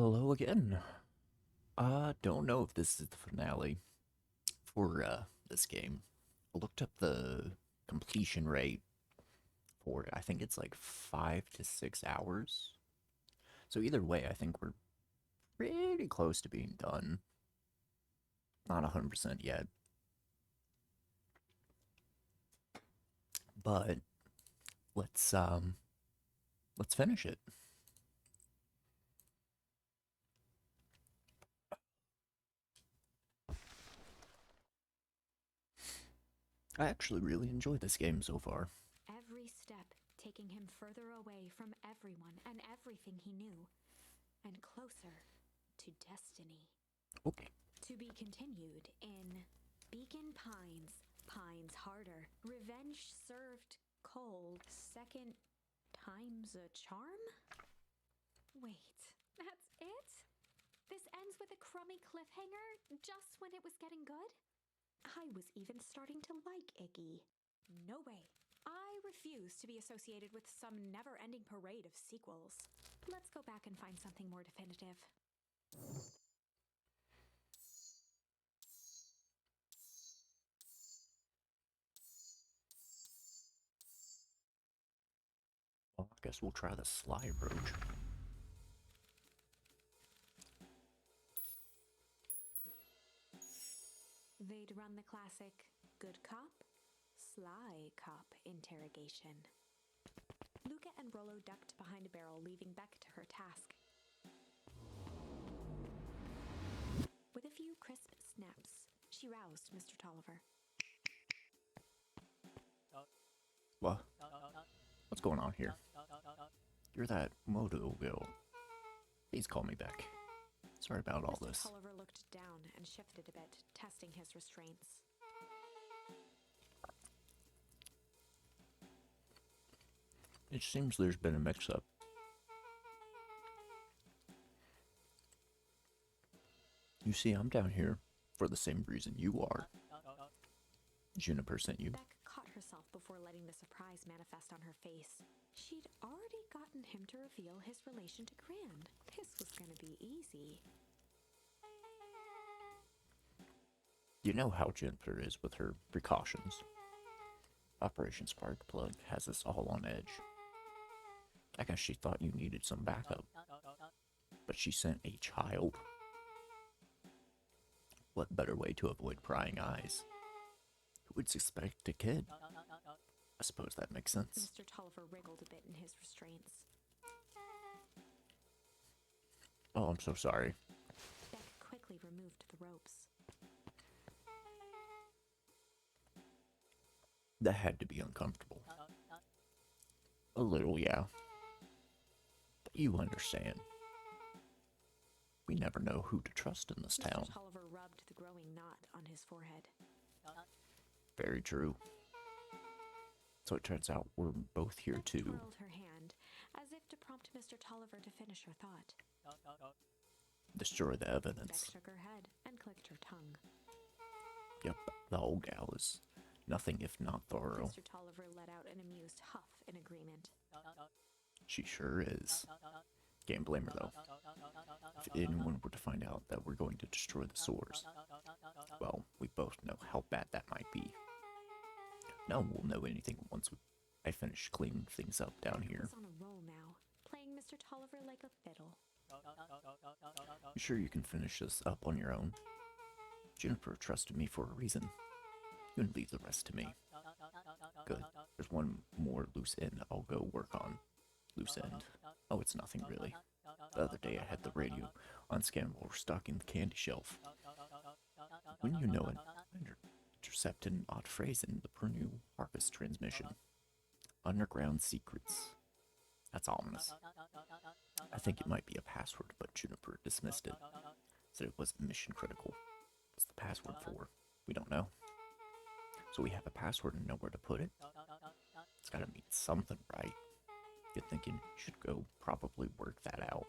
Hello again. Don't know if this is the finale for this game. I looked up the completion rate for it. I think it's like 5 to 6 hours. So either way, I think we're pretty close to being done. Not 100% yet, but let's um let's finish it. I actually really enjoy this game so far. Every step taking him further away from everyone and everything he knew, and closer to destiny. Okay. To be continued in Beacon Pines, Pines Harder, Revenge Served Cold, Second Time's a Charm? Wait, that's it? This ends with a crummy cliffhanger just when it was getting good? I was even starting to like Iggy. No way. I refuse to be associated with some never ending parade of sequels. Let's go back and find something more definitive. Well, I guess we'll try the Sly Roach. They'd run the classic good cop, sly cop interrogation. Luca and Rollo ducked behind a barrel, leaving Beck to her task. With a few crisp snaps, she roused Mr. Tolliver. What? What's going on here? You're that Moto girl. Please call me back. Sorry about all Mr. this. Tolliver looked down and shifted a bit, testing his restraints. It seems there's been a mix-up. You see, I'm down here for the same reason you are. Juniper sent you. Beck caught herself before letting the surprise manifest on her face. She'd already gotten him to reveal his relation to Gran. This was gonna be easy. You know how Juniper is with her precautions. Operation Sparkplug has us all on edge. I guess she thought you needed some backup. But she sent a child. What better way to avoid prying eyes? Who would suspect a kid? I suppose that makes sense. Mr. Tolliver wriggled a bit in his restraints. Oh, I'm so sorry. Beck quickly removed the ropes. That had to be uncomfortable. A little, yeah. But you understand. We never know who to trust in this town. Mr. Tolliver rubbed the growing knot on his forehead. Very true. So it turns out we're both here Beck to twirled her hand, as if to prompt Mr. Tolliver to finish her thought. destroy the Beck evidence. shook her head and clicked her tongue. Yep, the old gal is nothing if not thorough. Mr. Tolliver let out an amused huff in agreement. She sure is. Can't blame her though. If anyone were to find out that we're going to destroy the sores, well, we both know how bad that might be. No one will know anything once I finish cleaning things up down Beck here. was on a roll now, playing Mr. Tolliver like a fiddle. You sure you can finish this up on your own? Juniper trusted me for a reason. You can leave the rest to me. Good. There's one more loose end I'll go work on. Loose end. Oh, it's nothing really. The other day I had the radio on scan while restocking the candy shelf. When you know it, intercept an odd phrase in the Purdue Harvest transmission. Underground secrets. That's ominous. I think it might be a password, but Juniper dismissed it. Said it wasn't mission critical. What's the password for? We don't know. So we have a password and know where to put it? It's gotta mean something, right? You're thinking, should go probably work that out.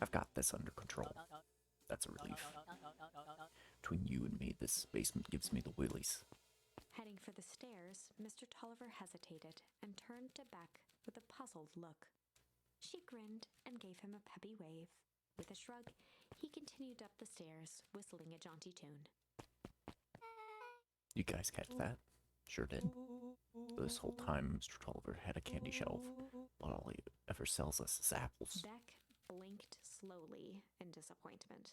I've got this under control. That's a relief. Between you and me, this basement gives me the willies. Heading for the stairs, Mr. Tolliver hesitated and turned to Beck with a puzzled look. She grinned and gave him a peppy wave. With a shrug, he continued up the stairs, whistling a jaunty tune. You guys catch that? Sure did. This whole time, Mr. Tolliver had a candy shelf, but all he ever sells us is apples. Beck blinked slowly in disappointment.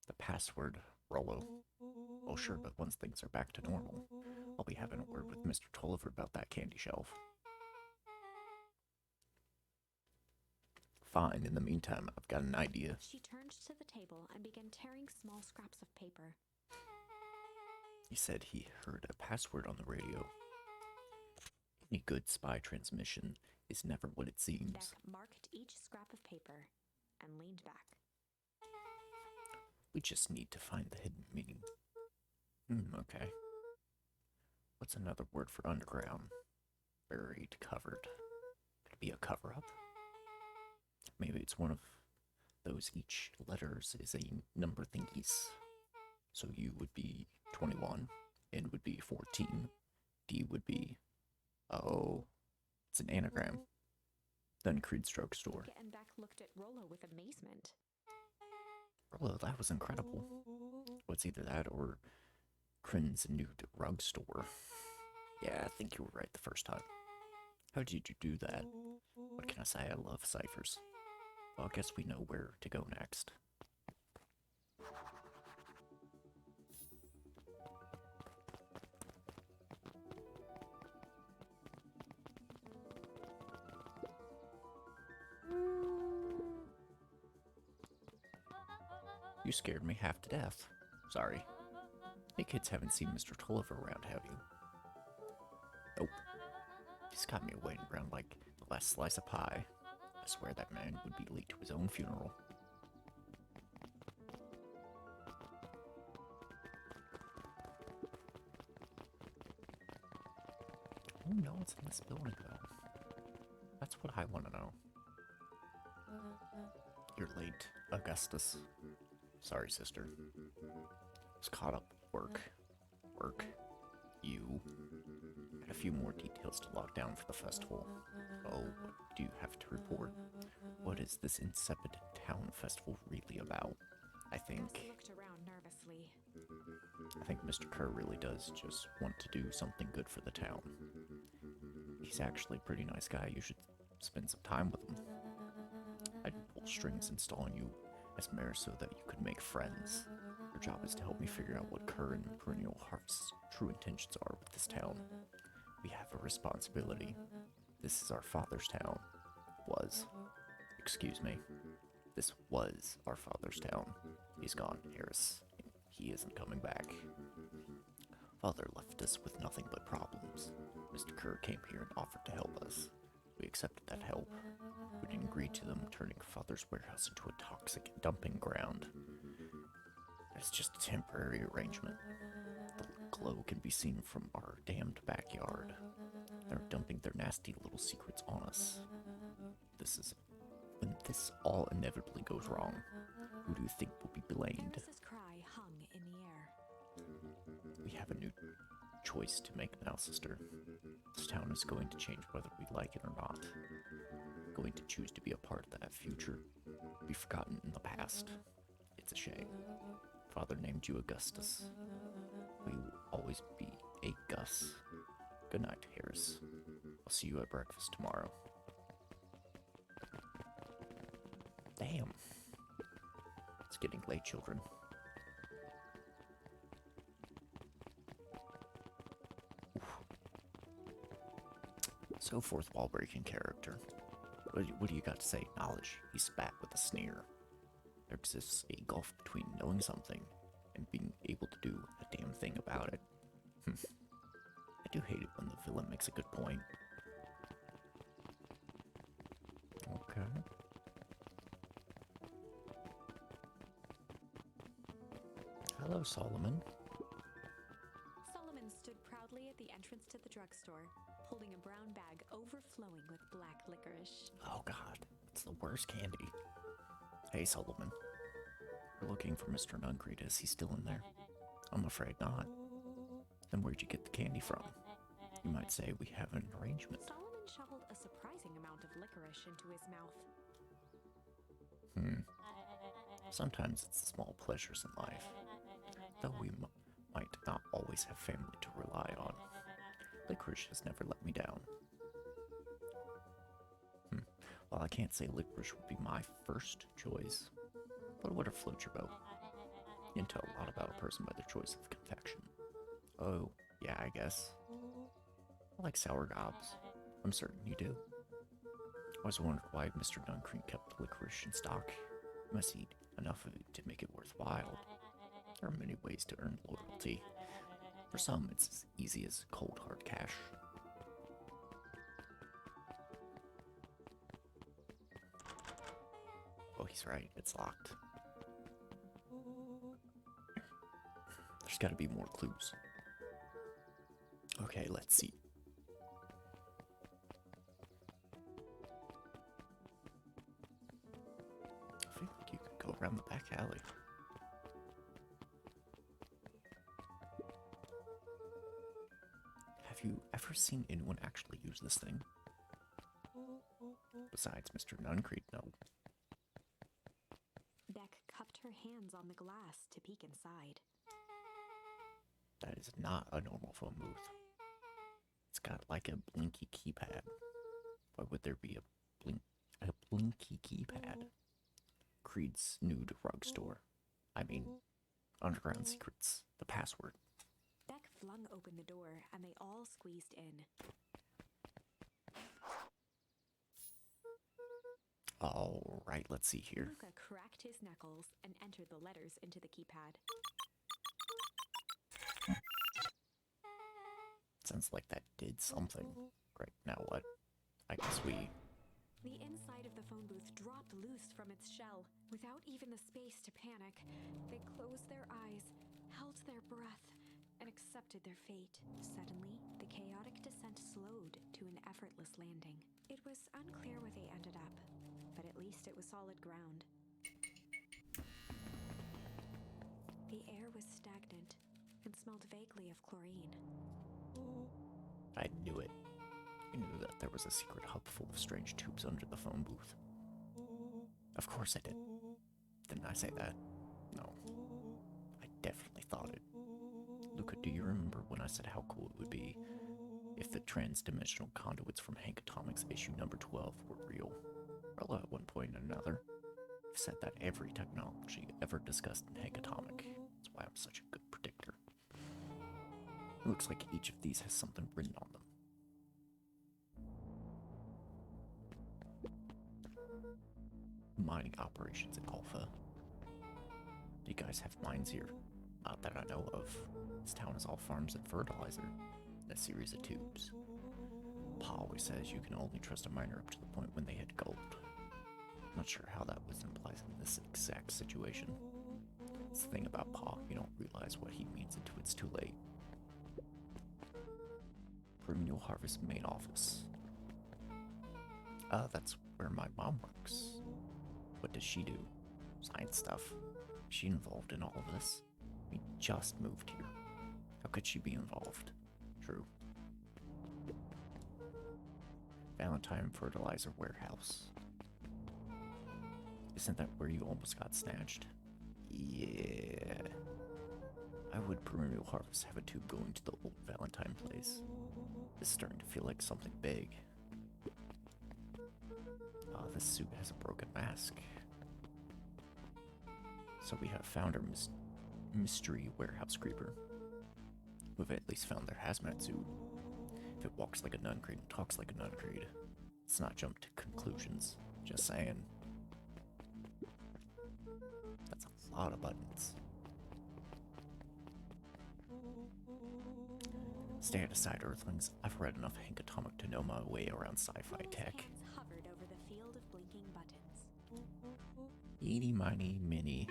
The password, Rollo. Oh, sure, but once things are back to normal, I'll be having a word with Mr. Tolliver about that candy shelf. Fine, in the meantime, I've got an idea. She turned to the table and began tearing small scraps of paper. He said he heard a password on the radio. Any good spy transmission is never what it seems. Beck marked each scrap of paper and leaned back. We just need to find the hidden meaning. Okay. What's another word for underground? Buried, covered. Could it be a cover-up? Maybe it's one of those each letters is a number thingies. So U would be 21, N would be 14, D would be, it's an anagram. Then Creed's drugstore. Beck and Beck looked at Rollo with amazement. Rollo, that was incredible. What's either that or Crin's new drug store? Yeah, I think you were right the first time. How did you do that? What can I say? I love ciphers. Well, I guess we know where to go next. You scared me half to death. Sorry. You kids haven't seen Mr. Tolliver around, have you? Nope. He's got me waiting around like the last slice of pie. I swear that man would be late to his own funeral. Who knows in this building, though? That's what I want to know. You're late, Augustus. Sorry, sister. Was caught up with work, you. Had a few more details to lock down for the festival. Oh, do you have to report? What is this insipid town festival really about? I think Gus looked around nervously. Mr. Kerr really does just want to do something good for the town. He's actually a pretty nice guy. You should spend some time with him. I'd pull strings installing you as mayor so that you could make friends. Your job is to help me figure out what Kerr and Perennial Harvest's true intentions are with this town. We have a responsibility. This is our father's town. Excuse me. This was our father's town. He's gone, Harris. He isn't coming back. Father left us with nothing but problems. Mr. Kerr came here and offered to help us. We accepted that help. We didn't agree to them turning Father's warehouse into a toxic dumping ground. It's just a temporary arrangement. The glow can be seen from our damned backyard. They're dumping their nasty little secrets on us. When this all inevitably goes wrong, who do you think will be blamed? Harris's cry hung in the air. We have a new choice to make now, sister. This town is going to change whether we like it or not. We're going to choose to be a part of that future. Be forgotten in the past. It's a shame. Father named you Augustus. We will always be a Gus. Good night, Harris. I'll see you at breakfast tomorrow. Damn. It's getting late, children. So fourth wall breaking character. What do you got to say? Knowledge. He spat with a sneer. There exists a gulf between knowing something and being able to do a damn thing about it. I do hate it when the villain makes a good point. Okay. Hello, Solomon. Solomon stood proudly at the entrance to the drugstore, holding a brown bag overflowing with black licorice. Oh god, it's the worst candy. Hey, Solomon. We're looking for Mr. Nungreed. Is he still in there? I'm afraid not. Then where'd you get the candy from? You might say we have an arrangement. Solomon shoveled a surprising amount of licorice into his mouth. Sometimes it's the small pleasures in life, though we might not always have family to rely on. Licorice has never let me down. While I can't say licorice would be my first choice, but what floats your boat? You can tell a lot about a person by their choice of confection. Oh, yeah, I guess. I like sour gobs. I'm certain you do. I always wondered why Mr. Nuncream kept licorice in stock. He must eat enough of it to make it worthwhile. There are many ways to earn loyalty. For some, it's as easy as cold hard cash. Oh, he's right. It's locked. There's got to be more clues. Okay, let's see. I feel like you could go around the back alley. Have you ever seen anyone actually use this thing? Besides Mr. Nuncream, no. Beck cupped her hands on the glass to peek inside. That is not a normal phone booth. It's got like a blinky keypad. Why would there be a blinky keypad? Creed's nude rug store. I mean, Underground Secrets, the password. Beck flung open the door, and they all squeezed in. All right, let's see here. Luca cracked his knuckles and entered the letters into the keypad. Sounds like that did something. Great, now what? I guess we... The inside of the phone booth dropped loose from its shell. Without even the space to panic, they closed their eyes, held their breath, and accepted their fate. Suddenly, the chaotic descent slowed to an effortless landing. It was unclear where they ended up, but at least it was solid ground. The air was stagnant and smelled vaguely of chlorine. I knew it. I knew that there was a secret hub full of strange tubes under the phone booth. Of course I did. Didn't I say that? No. I definitely thought it. Luca, do you remember when I said how cool it would be if the trans-dimensional conduits from Hank Atomic's issue number 12 were real? Well, at one point or another, I've said that every technology ever discussed in Hank Atomic. That's why I'm such a good predictor. It looks like each of these has something written on them. Mining operations at Alpha. Do you guys have mines here? Not that I know of. This town is all farms and fertilizer, and a series of tubes. Pa always says you can only trust a miner up to the point when they hit gold. Not sure how that was implied in this exact situation. It's the thing about Pa, you don't realize what he means until it's too late. Perennial Harvest main office. That's where my mom works. What does she do? Science stuff. Is she involved in all of this? We just moved here. How could she be involved? True. Valentine Fertilizer Warehouse. Isn't that where you almost got snatched? Yeah. Why would Perennial Harvest have a tube going to the old Valentine place? It's starting to feel like something big. This suit has a broken mask. So we have found our mystery warehouse creeper. We've at least found their hazmat suit. If it walks like a Nuncream and talks like a Nuncream, let's not jump to conclusions. Just saying. That's a lot of buttons. Stand aside, Earthlings. I've read enough Hank Atomic to know my way around sci-fi tech. Hands hovered over the field of blinking buttons. Eeny, miny, miny.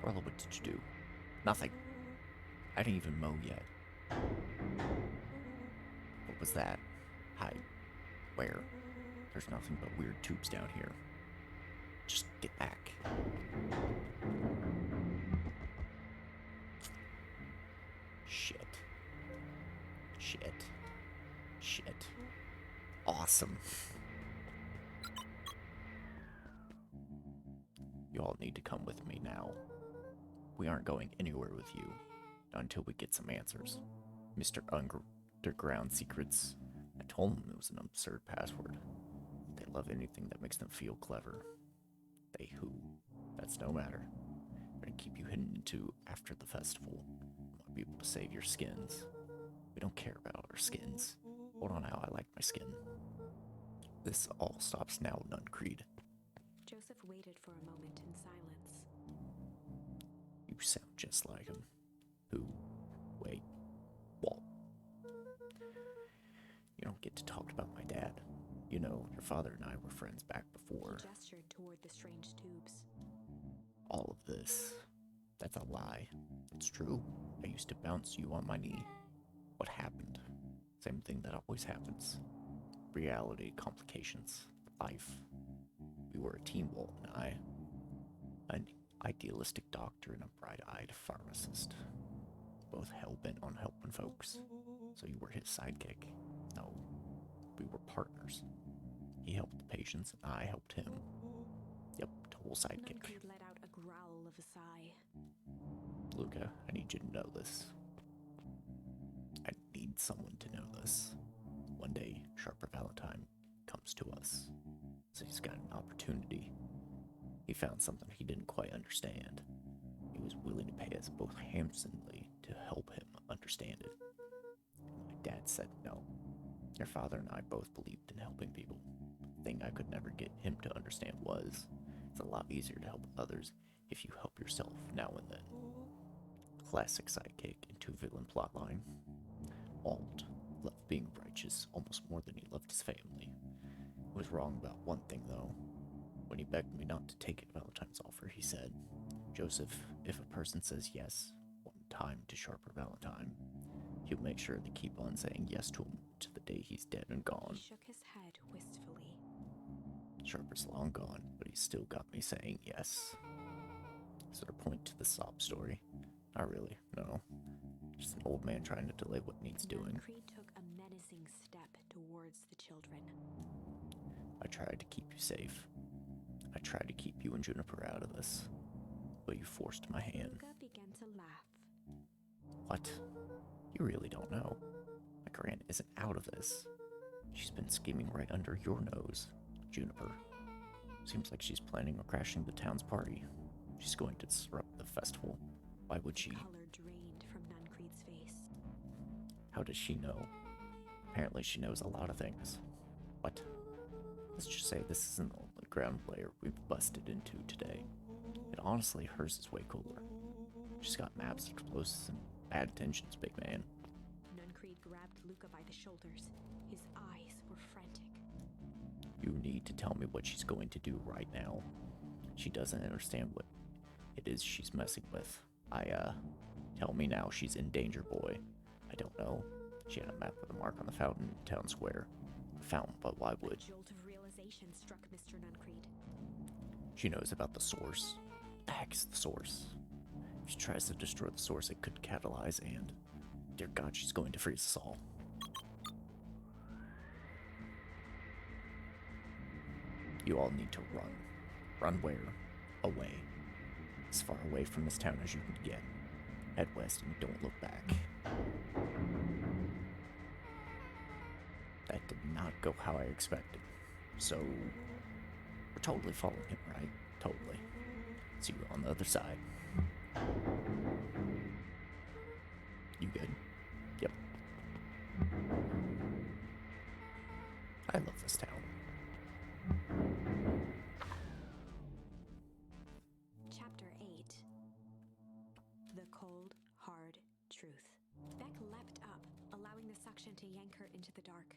Orla, what did you do? Nothing. I didn't even mow yet. What was that? Hide. Where? There's nothing but weird tubes down here. Just get back. Shit. Shit. Shit. Awesome. You all need to come with me now. We aren't going anywhere with you, not until we get some answers. Mr. Underground Secrets. I told them it was an absurd password. They love anything that makes them feel clever. They who? That's no matter. We're gonna keep you hidden into after the festival. We want people to save your skins. We don't care about our skins. Hold on how I like my skin. This all stops now, Nuncreed. Joseph waited for a moment in silence. You sound just like him. Who? Wait. Walt. You don't get to talk about my dad. You know, your father and I were friends back before. He gestured toward the strange tubes. All of this. That's a lie. It's true. I used to bounce you on my knee. What happened? Same thing that always happens. Reality, complications, life. We were a team, Walt and I. An idealistic doctor and a bright-eyed pharmacist. Both hell-bent on helping folks. So you were his sidekick. No, we were partners. He helped the patients and I helped him. Yep, total sidekick. Nuncreed let out a growl of a sigh. Luca, I need you to know this. I need someone to know this. One day, Sharper Valentine comes to us. So he's got an opportunity. He found something he didn't quite understand. He was willing to pay us both handsomely to help him understand it. My dad said no. Your father and I both believed in helping people. The thing I could never get him to understand was, it's a lot easier to help others if you help yourself now and then. Classic sidekick into villain plotline. Walt loved being righteous almost more than he loved his family. He was wrong about one thing, though. When he begged me not to take Valentine's offer, he said, Joseph, if a person says yes one time to Sharper Valentine, he'll make sure to keep on saying yes to him to the day he's dead and gone. He shook his head wistfully. Sharper's long gone, but he's still got me saying yes. Sort of point to the sob story. Not really, no. Just an old man trying to delay what needs doing. Nuncreed took a menacing step towards the children. I tried to keep you safe. I tried to keep you and Juniper out of this, but you forced my hand. Luca began to laugh. What? You really don't know. My Grant isn't out of this. She's been scheming right under your nose, Juniper. Seems like she's planning on crashing the town's party. She's going to disrupt the festival. Why would she? The color drained from Nuncreed's face. How does she know? Apparently she knows a lot of things. What? Let's just say this isn't the only ground layer we've busted into today. And honestly, hers is way cooler. She's got maps, explosives, and bad intentions, big man. Nuncreed grabbed Luca by the shoulders. His eyes were frantic. You need to tell me what she's going to do right now. She doesn't understand what it is she's messing with. Tell me now she's in danger, boy. I don't know. She had a map with a mark on the fountain in town square. A fountain, but why would? A jolt of realization struck Mr. Nuncreed. She knows about the source. The heck is the source? If she tries to destroy the source, it could catalyze and... Dear God, she's going to freeze us all. You all need to run. Run where? Away. As far away from this town as you can get. Head west and don't look back. That did not go how I expected. So, we're totally following him, right? Totally. See you on the other side. You good? Yep. I love this town. Chapter 8. The Cold, Hard Truth. Beck leapt up, allowing the suction to yank her into the dark.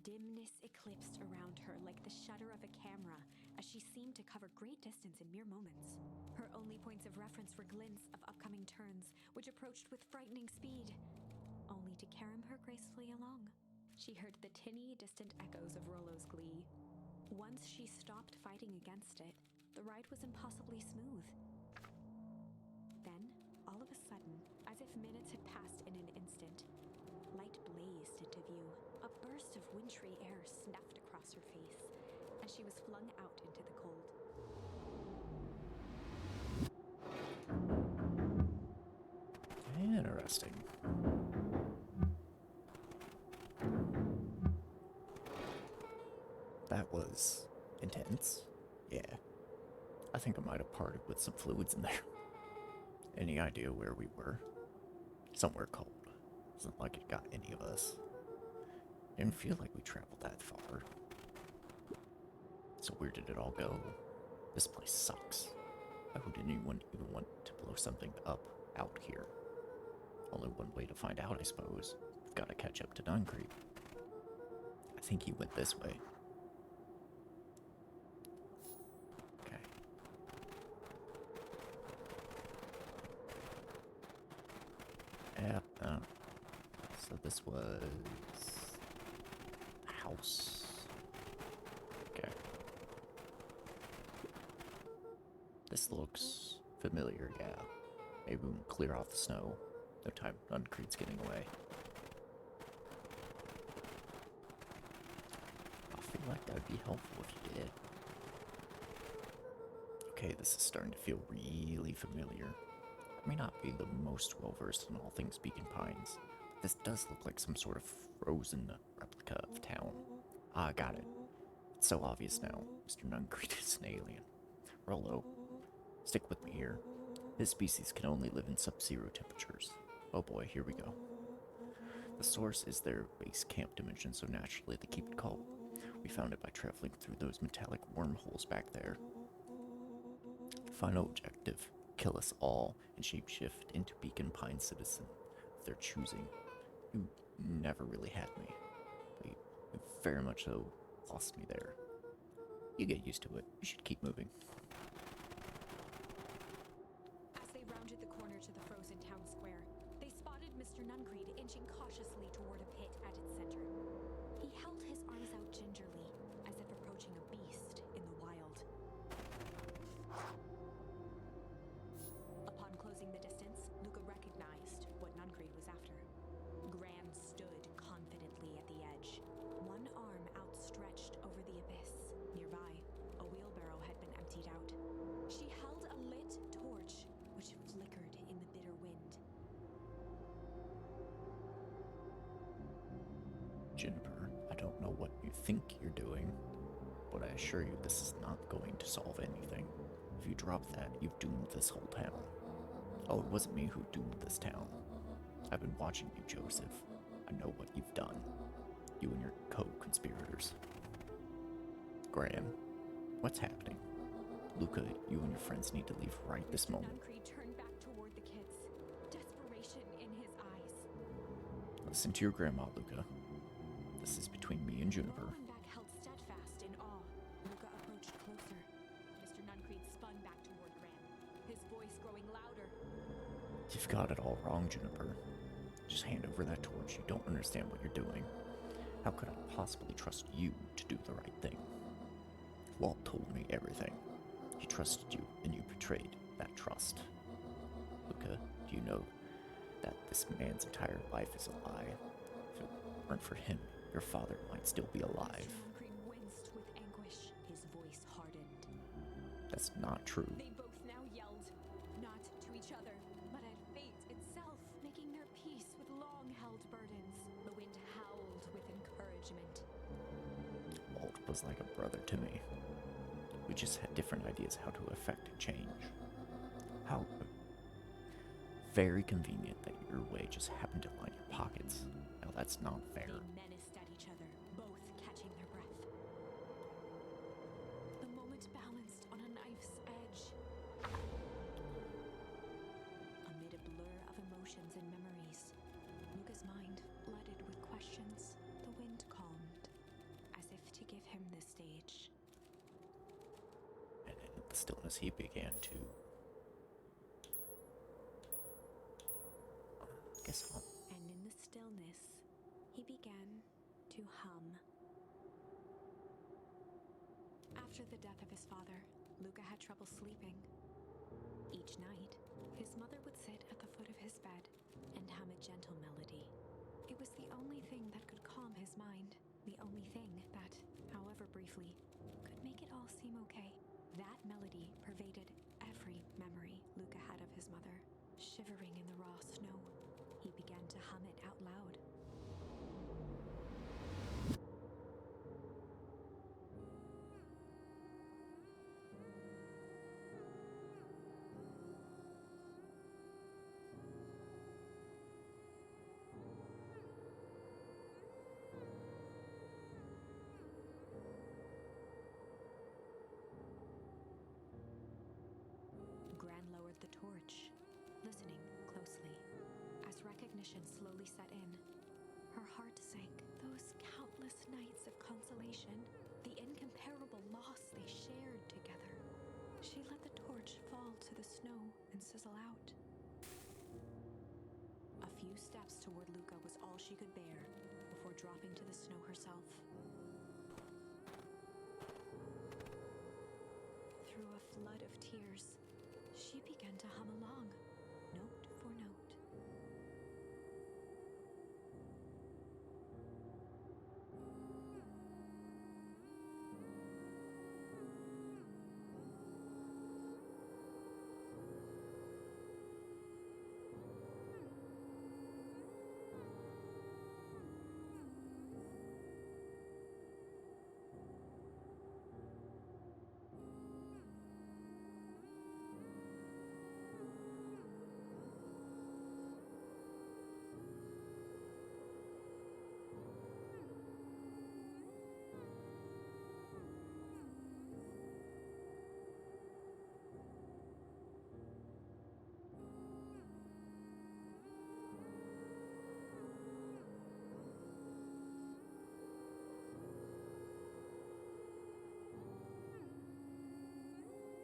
Dimness eclipsed around her like the shutter of a camera as she seemed to cover great distance in mere moments. Her only points of reference were glints of upcoming turns, which approached with frightening speed, only to carom her gracefully along. She heard the tinny, distant echoes of Rollo's glee. Once she stopped fighting against it, the ride was impossibly smooth. Then, all of a sudden, as if minutes had passed in an instant, light blazed into view. A burst of wintry air snuffed across her face, and she was flung out into the cold. Interesting. That was intense. Yeah. I think I might have parted with some fluids in there. Any idea where we were? Somewhere cold. Wasn't like it got any of us. Didn't feel like we traveled that far. So where did it all go? This place sucks. Why would anyone even want to blow something up out here? Only one way to find out, I suppose. We've got to catch up to Duncreep. I think he went this way. Okay. Yep. So this was a house. Okay. This looks familiar, yeah. Maybe we can clear off the snow. No time, Duncreep's getting away. I feel like that would be helpful if you did. Okay, this is starting to feel really familiar. I may not be the most well-versed in all things Beacon Pines, but this does look like some sort of frozen replica of town. Ah, got it. It's so obvious now. Mr. Duncreep is an alien. Rollo, stick with me here. His species can only live in sub-zero temperatures. Oh boy, here we go. The source is their base camp dimension, so naturally they keep it cold. We found it by traveling through those metallic wormholes back there. Final objective, kill us all and shapeshift into Beacon Pine citizen of their choosing. You never really had me, but you very much so lost me there. You get used to it. You should keep moving. As they rounded the corner to the frozen town square, they spotted Mr. Nungreed inching cautiously toward a pit at its center. He held his arms out gingerly, as if approaching a beast in the wild. Upon closing the distance, Luca recognized what Nungreed was after. Gran stood confidently at the edge, one arm outstretched over the abyss. Nearby, a wheelbarrow had been emptied out. She held a lit torch, which flickered in the bitter wind. Juniper, I don't know what you think you're doing, but I assure you this is not going to solve anything. If you drop that, you've doomed this whole town. Oh, it wasn't me who doomed this town. I've been watching you, Joseph. I know what you've done. You and your co-conspirators. Graham, what's happening? Luca, you and your friends need to leave right this moment. Nungreed turned back toward the kids, desperation in his eyes. Listen to your grandma, Luca. This is between me and Juniper. Falling back held steadfast in awe. Luca approached closer. Mr. Nungreed spun back toward Gran, his voice growing louder. You've got it all wrong, Juniper. Just hand over that torch. You don't understand what you're doing. How could I possibly trust you to do the right thing? Walt told me everything. He trusted you, and you betrayed that trust. Luca, do you know that this man's entire life is a lie? If it weren't for him, your father might still be alive. Mr. Nungreed winced with anguish. His voice hardened. That's not true. They both now yelled, not to each other, but at fate itself, making their peace with long-held burdens. The wind howled with encouragement. Walt was like a brother to me. We just had different ideas how to effect change. How very convenient that your way just happened to line your pockets. Now that's not fair. They menaced at each other, both catching their breath. The moment balanced on a knife's edge. Amid a blur of emotions and memories, Luca's mind flooded with questions. The wind calmed, as if to give him the stage. And in the stillness he began to hum. And in the stillness, he began to hum. After the death of his father, Luca had trouble sleeping. Each night, his mother would sit at the foot of his bed and hum a gentle melody. It was the only thing that could calm his mind, the only thing that, however briefly, could make it all seem okay. That melody pervaded every memory Luca had of his mother, shivering in the raw snow. He to hum it out loud. Gran lowered the torch, listening closely. As recognition slowly set in, her heart sank. Those countless nights of consolation, the incomparable loss they shared together. She let the torch fall to the snow and sizzle out. A few steps toward Luca was all she could bear before dropping to the snow herself. Through a flood of tears, she began to hum along, note for note.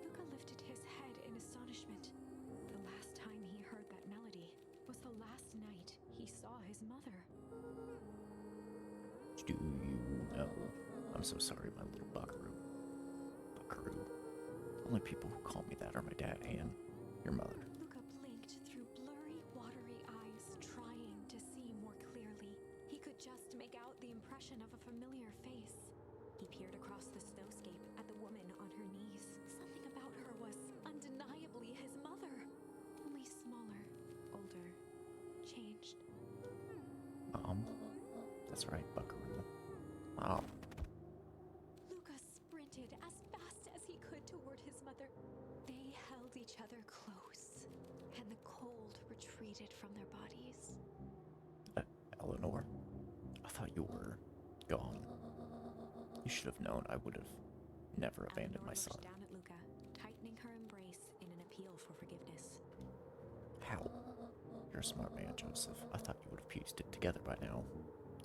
Luca lifted his head in astonishment. The last time he heard that melody was the last night he saw his mother. Do you know? I'm so sorry, my little buckaroo. Buckaroo. The only people who call me that are my dad and your mother. Luca blinked through blurry, watery eyes, trying to see more clearly. He could just make out the impression of a familiar face. He peered across the snowscape at the woman on her knees. Something about her was undeniably his mother. Only smaller, older, changed. Mom? That's right, buckaroo. Mom. Luca sprinted as fast as he could toward his mother. They held each other close, and the cold retreated from their bodies. Eleanor, I thought you were gone. You should have known I would have never abandoned Eleanor my son. looked down at Luca, tightening her embrace in an appeal for forgiveness. How? You're a smart man, Joseph. I thought you would have pieced it together by now.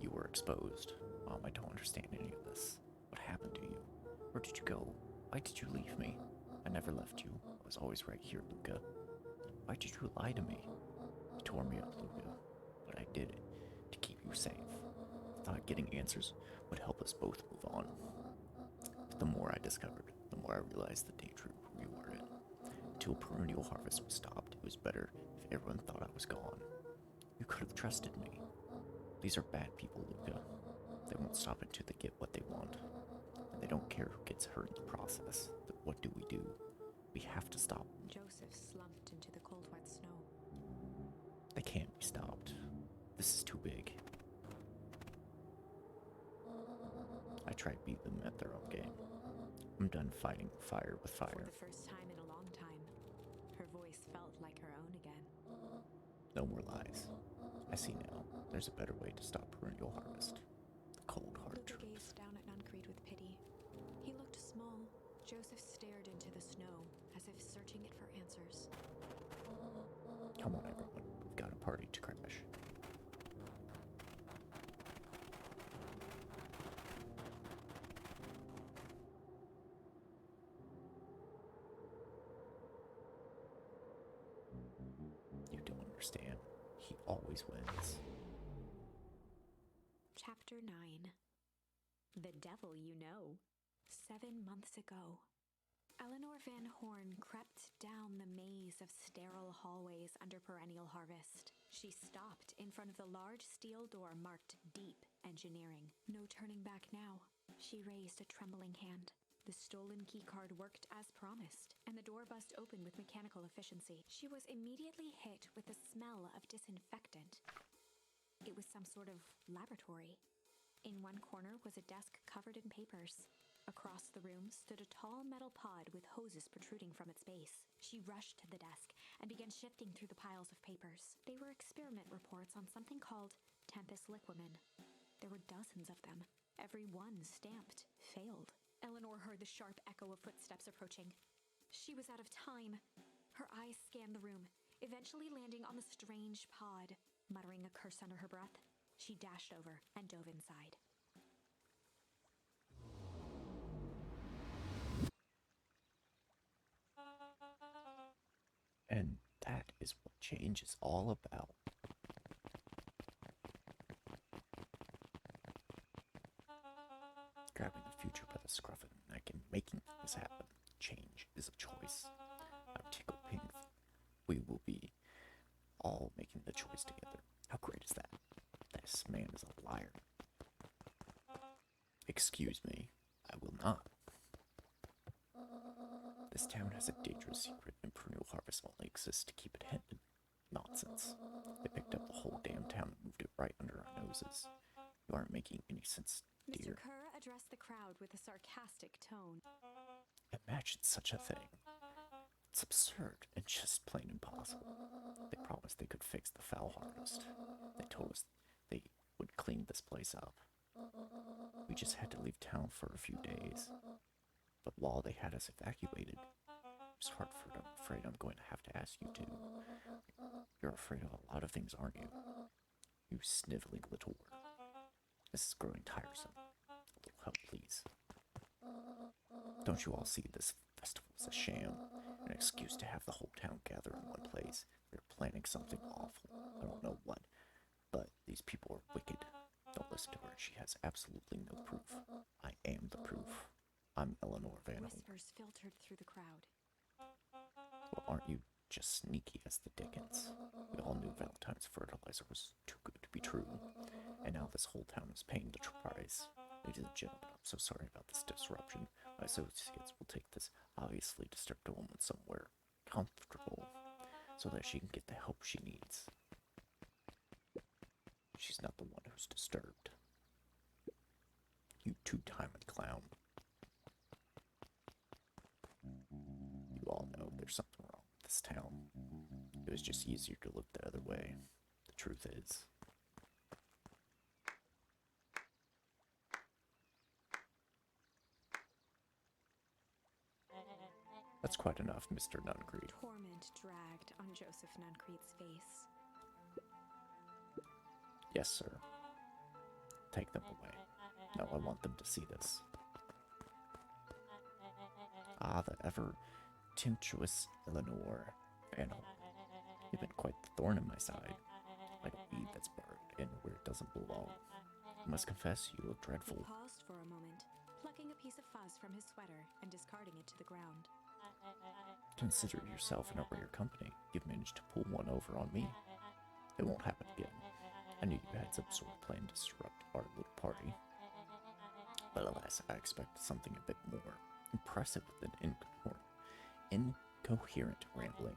You were exposed. Mom, I don't understand any of this. What happened to you? Where did you go? Why did you leave me? I never left you. I was always right here, Luca. Why did you lie to me? You tore me up, Luca. But I did it to keep you safe. I thought getting answers would help us both move on. But the more I discovered, the more I realized the danger we were in. Until perennial harvest was stopped, it was better if everyone thought I was gone. You could have trusted me. These are bad people, Luca. They won't stop until they get what they want. And they don't care who gets hurt in the process. But what do? We have to stop them. Joseph slumped into the cold, wet snow. They can't be stopped. This is too big. I tried to beat them at their own game. I'm done fighting fire with For fire. the first time in a long time, her voice felt like her own again. No more lies. I see now. There's a better way to stop perennial harvest. The cold hard Luca truth. gazed down at Nuncreed with pity. He looked small. Joseph stared into the snow, as if searching it for answers. Come on, everyone. We've got a party to crash. You don't understand. He always wins. Chapter 9. The Devil You Know. 7 months ago. Eleanor Van Horn crept down the maze of sterile hallways under perennial harvest. She stopped in front of the large steel door marked Deep Engineering. No turning back now. She raised a trembling hand. The stolen keycard worked as promised, and the door bust open with mechanical efficiency. She was immediately hit with the smell of disinfectant. It was some sort of laboratory. In one corner was a desk covered in papers. Across the room stood a tall metal pod with hoses protruding from its base. She rushed to the desk and began shifting through the piles of papers. They were experiment reports on something called Tempus Liquamen. There were dozens of them, every one stamped failed. Eleanor heard the sharp echo of footsteps approaching. She was out of time. Her eyes scanned the room, eventually landing on the strange pod. Muttering a curse under her breath, she dashed over and dove inside. And that is what change is all about. Grabbing the future by the scruff of the neck and making things happen. Change is a choice. I'm Tickle Pink. We will be all making the choice together. How great is that? This man is a liar. Excuse me, I will not. This town has a dangerous secret, and perennial harvest only exists to keep it hidden. Nonsense. They picked up the whole damn town and moved it right under our noses. You aren't making any sense, dear. Mr. Kerr addressed the crowd with a sarcastic tone. Imagine such a thing. It's absurd and just plain impossible. They promised they could fix the foul harvest. They told us they would clean this place up. We just had to leave town for a few days. But while they had us evacuated, Miss Hartford, I'm afraid I'm going to have to ask you to. You're afraid of a lot of things, aren't you? You sniveling little word. This is growing tiresome. A little help, please. Don't you all see this festival is a sham? An excuse to have the whole town gather in one place. They're planning something awful. I don't know what. But these people are wicked. Don't listen to her. She has absolutely no proof. I am the proof. I'm Eleanor Van Holt. Whispers filtered through the crowd. Well, aren't you just sneaky as the dickens? We all knew Valentine's fertilizer was too good to be true. And now this whole town is paying the price. Ladies and gentlemen, I'm so sorry about this disruption. My associates will take this obviously disturbed woman somewhere comfortable so that she can get the help she needs. She's not the one who's disturbed. You two-timing clown. You all know there's something wrong with this town. It was just easier to look the other way. The truth is. That's quite enough, Mr. Nuncrete. Torment dragged on Joseph Nuncrete's face. Yes, sir. Take them away. No, I want them to see this. Ah, the ever-tempestuous Eleanor Van Holt. You've been quite the thorn in my side, like a weed that's buried in where it doesn't belong. I must confess, you look dreadful. He paused for a moment, plucking a piece of fuzz from his sweater and discarding it to the ground. Consider yourself in a rare company. You've managed to pull one over on me. It won't happen again. I knew you had some sort of plan to disrupt our little party. But alas, I expected something a bit more impressive than incoherent rambling.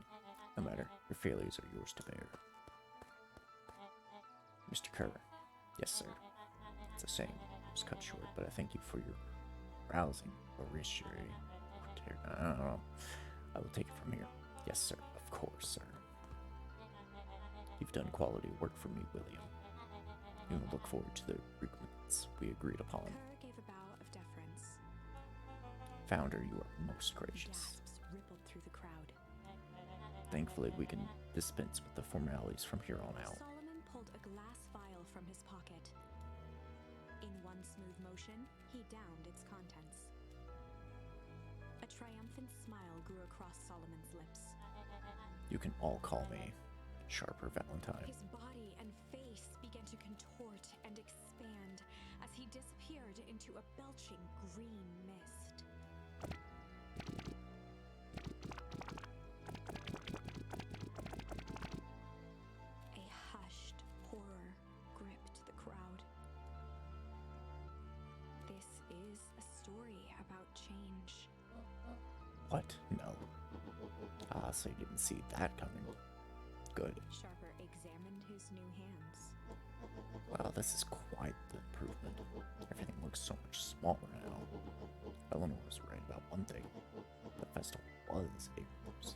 No matter, your failures are yours to bear. Mr. Kerr. Yes, sir. It's a shame it was cut short, but I thank you for your rousing oratory. I don't know. I will take it from here. Yes, sir. Of course, sir. You've done quality work for me, William. You will look forward to the agreements we agreed upon. Kerr gave a bow of deference. Founder, you are most gracious. Gasps rippled through the crowd. Thankfully, we can dispense with the formalities from here on out. Solomon pulled a glass vial from his pocket. In one smooth motion, he downed its contents. A triumphant smile grew across Solomon's lips. You can all call me Sharper Valentine. His body and face began to contort and expand as he disappeared into a belching green mist. A hushed horror gripped the crowd. This is a story about change. What? No. Ah, so you didn't see that coming. Good. Sharper examined his new hands. Wow, this is quite the improvement. Everything looks so much smaller now. Eleanor was right about one thing. The festival was a ruse.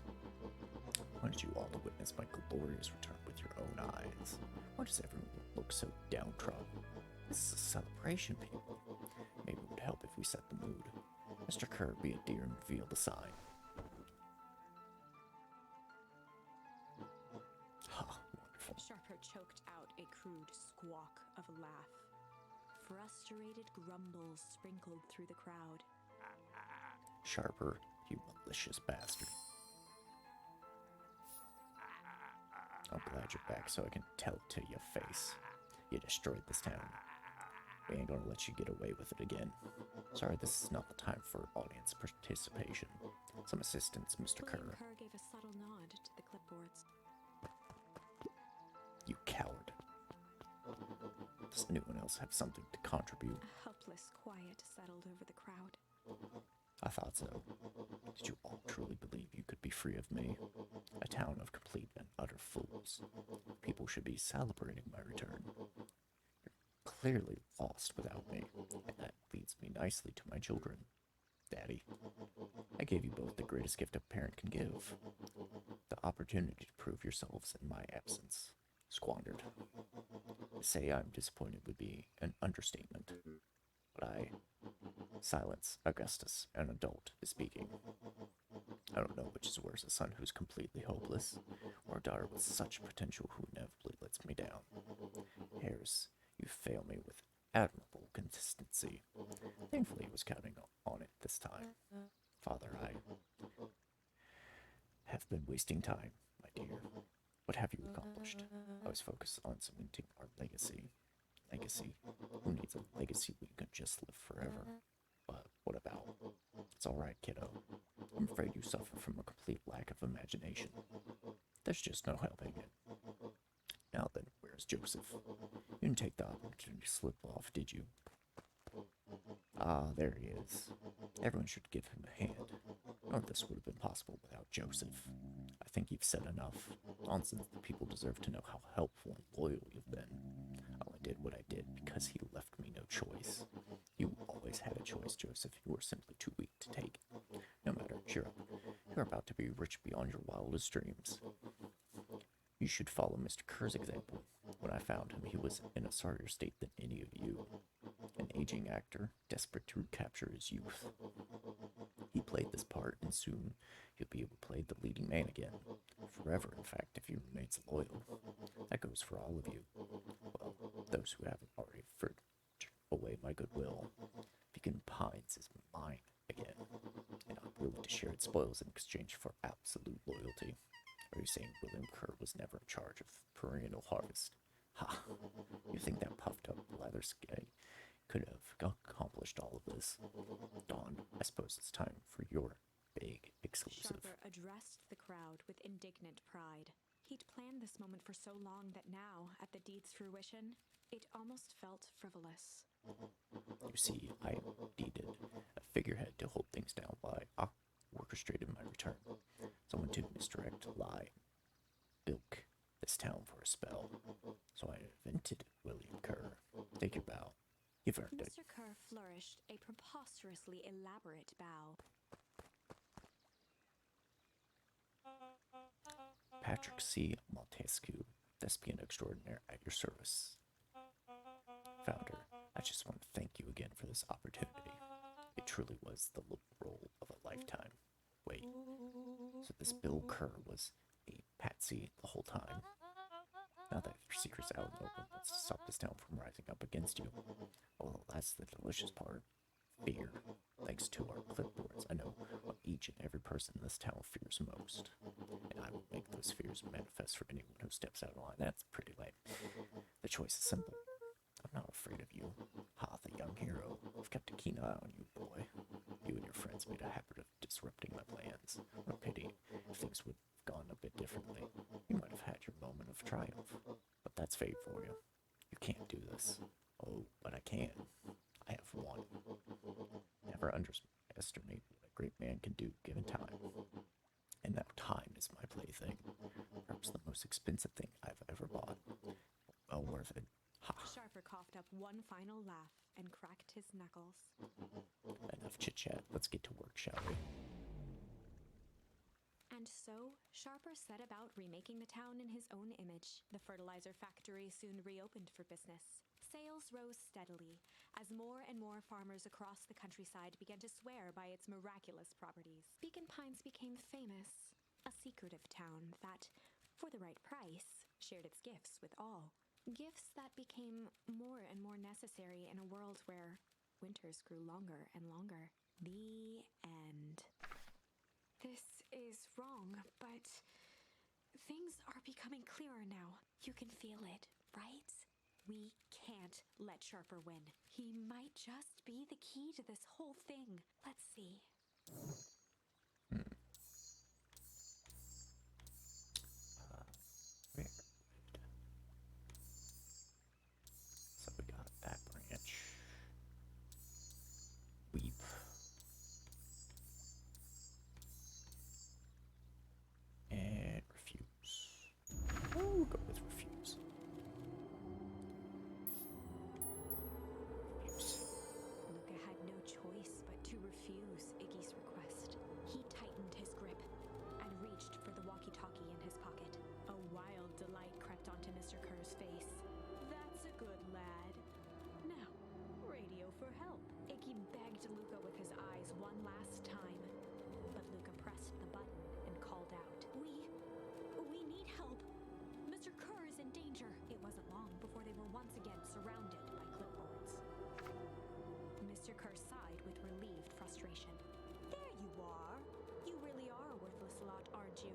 I wanted you all to witness my glorious return with your own eyes. Why does everyone look so downtrodden? This is a celebration, people. Maybe it would help if we set the mood. Mr. Kerr, be a dear and reveal the sign. Ha, wonderful. Sharper choked out a crude squawk of a laugh. Frustrated grumbles sprinkled through the crowd. Sharper, you malicious bastard. I'm glad you're back so I can tell it to your face. You destroyed this town. We ain't gonna let you get away with it again. Sorry, this is not the time for audience participation. Some assistance, Mr. William Kerr. Kerr gave a subtle nod to the clipboards. You coward. Does anyone else have something to contribute? A helpless quiet settled over the crowd. I thought so. Did you all truly believe you could be free of me? A town of complete and utter fools. People should be celebrating my return. You're clearly lost without me, and that leads me nicely to my children. Daddy, I gave you both the greatest gift a parent can give. The opportunity to prove yourselves in my absence. Squandered. To say I'm disappointed would be an understatement. But silence, Augustus, an adult, is speaking. I don't know which is worse, a son who's completely hopeless, or a daughter with such potential who inevitably lets me down. Harris, you fail me with admirable consistency. Thankfully, he was counting on it this time. Father, I have been wasting time, my dear. What have you accomplished? I was focused on cementing our legacy. Legacy? Who needs a legacy when you can just live forever? But what about? It's alright, kiddo. I'm afraid you suffer from a complete lack of imagination. There's just no helping it. Now then, where's Joseph? You didn't take the opportunity to slip off, did you? Ah, there he is. Everyone should give him a hand. None of this would have been possible without Joseph. I think you've said enough. Nonsense, the people deserve to know how helpful and loyal you've been. I only did what I did because he left me no choice. You always had a choice, Joseph. You were simply too weak to take it. No matter, cheer up. You're about to be rich beyond your wildest dreams. You should follow Mr. Kerr's example. When I found him, he was in a sorrier state than any of you. An aging actor, desperate to recapture his youth. He played this part, and soon he'll be able to play the leading man again. Forever, in fact, if he remains loyal. That goes for all of you. Well, those who haven't already further away my goodwill. Beacon Pines is mine again, and I'm willing to share its spoils in exchange for absolute loyalty. Are you saying William Kerr was never in charge of perennial harvest? Ha! You think that puffed up blatherskite could have accomplished all of this? Dawn, I suppose it's time for your big exclusive. Sharper addressed the crowd with indignant pride. He'd planned this moment for so long that now, at the deed's fruition, it almost felt frivolous. You see, I needed a figurehead to hold things down while I orchestrated my return. Someone to misdirect, lie, bilk this town for a spell. So I invented William Kerr. Take your bow. You've earned it. Mr. Kerr flourished a preposterously elaborate bow. Patrick C. Montesquieu, thespian extraordinaire at your service. Founder, I just want to thank you again for this opportunity. It truly was the role of a lifetime. Wait, so this Bill Kerr was a patsy the whole time? Now that your secret's out in the open, let's stop this town from rising up against you. Oh, that's the delicious part. Fear. Thanks to our clipboards, I know what each and every person in this town fears most. And I will make those fears manifest for anyone who steps out of line. That's pretty lame. The choice is simple. I'm not afraid of you. Ha, the young hero. I've kept a keen eye on you, boy. You and your friends made a habit of disrupting my plans. What a pity. If things would have gone a bit differently, you might have had your moment of triumph. But that's fate for you. You can't do this. Oh, but I can. I have won. Never underestimate what a great man can do given time. And now time is my plaything. Perhaps the most most expensive thing I've ever bought. Well worth it. Ha. Sharper coughed up one final laugh and cracked his knuckles. Enough chit-chat. Let's get to work, shall we? And so, Sharper set about remaking the town in his own image. The fertilizer factory soon reopened for business. Sales rose steadily as more and more farmers across the countryside began to swear by its miraculous properties. Beacon Pines became famous, a secretive town that, for the right price, shared its gifts with all. Gifts that became more and more necessary in a world where winters grew longer and longer. The end. This is wrong, but things are becoming clearer now. You can feel it, right? We can't let Sharper win. He might just be the key to this whole thing. Let's see. Very good. So we got that branch. Weep. And refuse. We'll go with refuse. Refuse. Luca had no choice but to refuse Iggy's request. He tightened his grip and reached for the walkie-talkie in his pocket. A wild delight crept onto Mr. Kerr's face. That's a good lad. Now, radio for help. Iggy begged Luca with his eyes one last time, but Luca pressed the button and called out, We need help. Mr. Kerr is in danger. It wasn't long before they were once again surrounded by clipboards. Mr. Kerr sighed with relieved frustration. There you are. You really are a worthless lot, aren't you?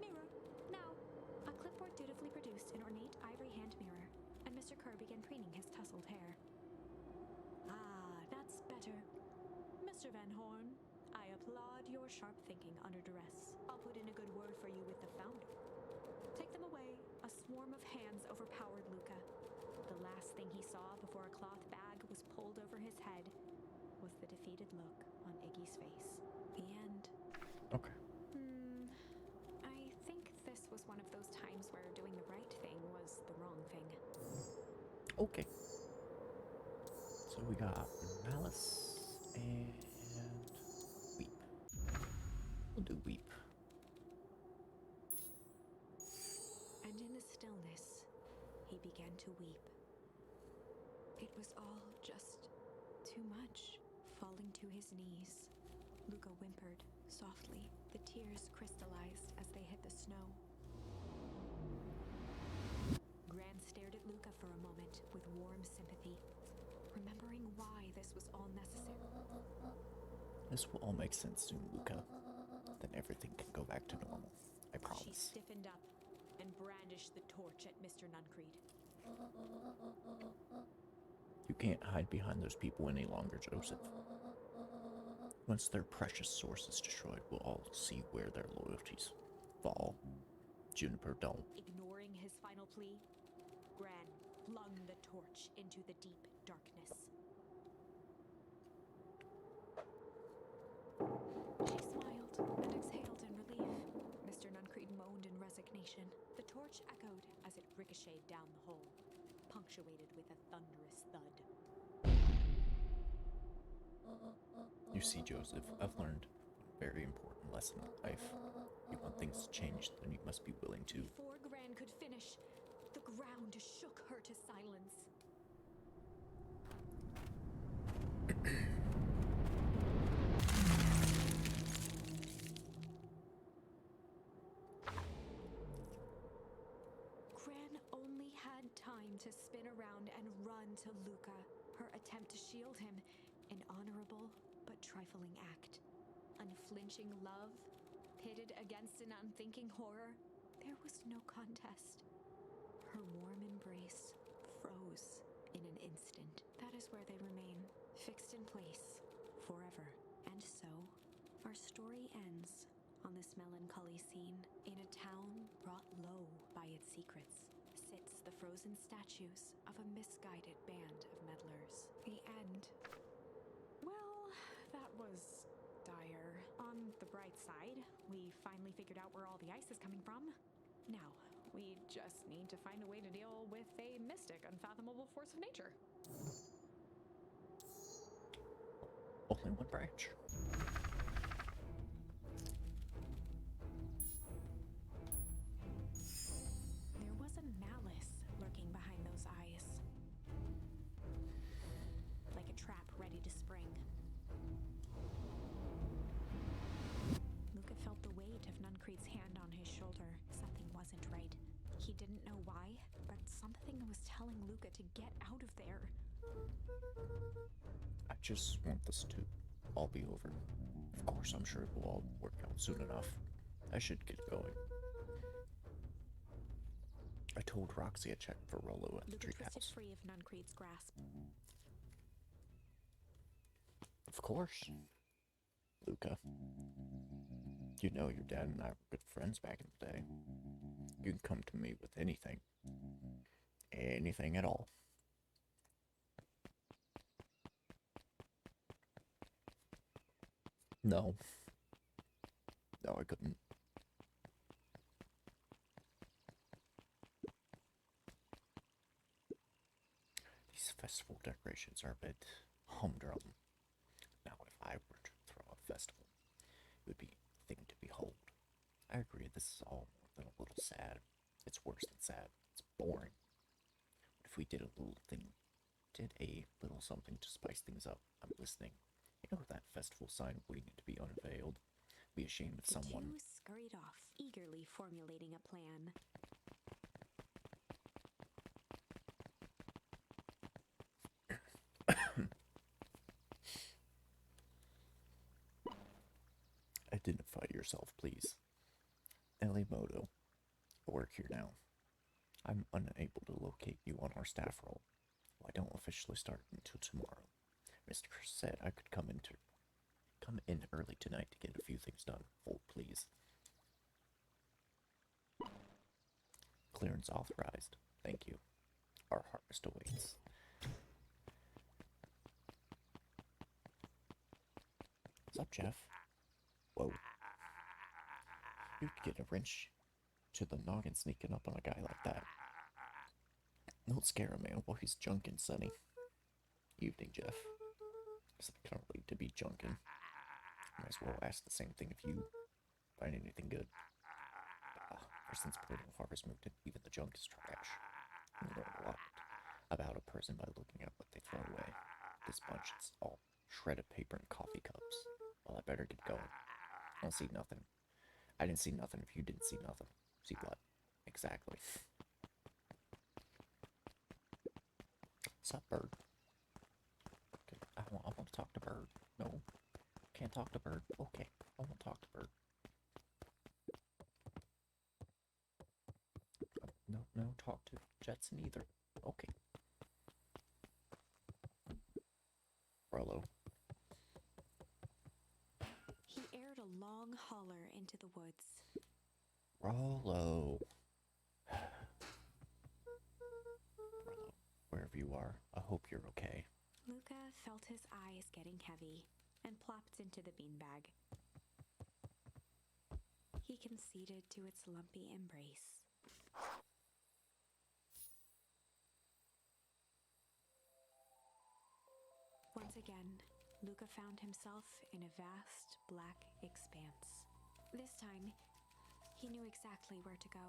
Mirror, now. A clipboard dutifully produced an ornate ivory hand mirror, and Mr. Kerr began preening his tousled hair. Ah, that's better. Mr. Van Horn, I applaud your sharp thinking under duress. I'll put in a good word for you with the founder. Take them away. A swarm of hands overpowered Luca. The last thing he saw before a cloth bag was pulled over his head was the defeated look on Iggy's face. The end. Okay. I think this was one of those times where doing the right thing was the wrong thing. Okay. So we got Malice and Weep. We'll do Weep. And in the stillness, he began to weep. It was all just too much. Falling to his knees, Luca whimpered softly. The tears crystallized as they hit the snow. Gran stared at Luca for a moment with warm sympathy, remembering why this was all necessary. This will all make sense soon, Luca. Then everything can go back to normal. I She promise. stiffened up and brandished the torch at Mr. Nuncreed. You can't hide behind those people any longer, Joseph. Once their precious source is destroyed, we'll all see where their loyalties fall. Juniper, don't. Ignoring his final plea, Gran flung the torch into the deep darkness. She smiled and exhaled in relief. Mr. Nuncreed moaned in resignation. The torch echoed as it ricocheted down the hole, punctuated with a thunderous thud. You see, Joseph, I've learned a very important lesson in life. You want things to change, then you must be willing to. Before Gran could finish, the ground shook her to silence. Gran only had time to spin around and run to Luca. Her attempt to shield him, an honorable but trifling act. Unflinching love, pitted against an unthinking horror, there was no contest. Her warm embrace froze in an instant. That is where they remain, fixed in place, forever. And so, our story ends on this melancholy scene. In a town brought low by its secrets, sits the frozen statues of a misguided band of meddlers. The end. Well, that was dire. On the bright side, we finally figured out where all the ice is coming from. Now, we just need to find a way to deal with a mystic, unfathomable force of nature. Only one branch. There was a malice lurking behind those eyes. Like a trap ready to spring. Luca felt the weight of Nuncreed's hand on his shoulder. Something wasn't right. He didn't know why, but something was telling Luca to get out of there. I just want this to all be over. Of course, I'm sure it will all work out soon enough. I should get going. I told Roxy I checked for Rollo at the Luca twisted treehouse. free of Nuncreed's grasp. Of course. Luca. You know your dad and I were good friends back in the day. You can come to me with anything. Anything at all. No. No, I couldn't. These festival decorations are a bit humdrum. Now, if I were to throw a festival, it would be a thing to behold. I agree, this is all more than a little sad. It's worse than sad. It's boring. But if we did a little something to spice things up, I'm listening. You know that festival sign waiting to be unveiled? Be ashamed of someone. The two scurried off, eagerly formulating a plan. Identify yourself, please. Ellie Moto. I work here now. I'm unable to locate you on our staff roll. Well, I don't officially start until tomorrow. Mr. Chris said I could come in early tonight to get a few things done. Hold, please. Clearance authorized. Thank you. Our harvest awaits. What's up, Jeff? Whoa. You'd get a wrench to the noggin sneaking up on a guy like that. Don't scare him, man, while he's junkin', sonny. Evening, Jeff. It's kind of late to be junkin'. Might as well ask the same thing if you find anything good. Ever since Portal Harvest moved in, even the junk is trash. You learn a lot about a person by looking at what they throw away. This bunch is all shredded paper and coffee cups. Well, I better get going. I don't see nothing. I didn't see nothing if you didn't see nothing. See what? Exactly. What's up, Bird? Okay, I want to talk to Bird. No. Can't talk to Bird. Okay, I want to talk to Bird. No, talk to Jetson either. Okay. Rollo. He aired a long holler into the woods. Rollo. Rollo, wherever you are, I hope you're okay. Luca felt his eyes getting heavy and plopped into the beanbag. He conceded to its lumpy embrace. Once again, Luca found himself in a vast black expanse. This time, he knew exactly where to go.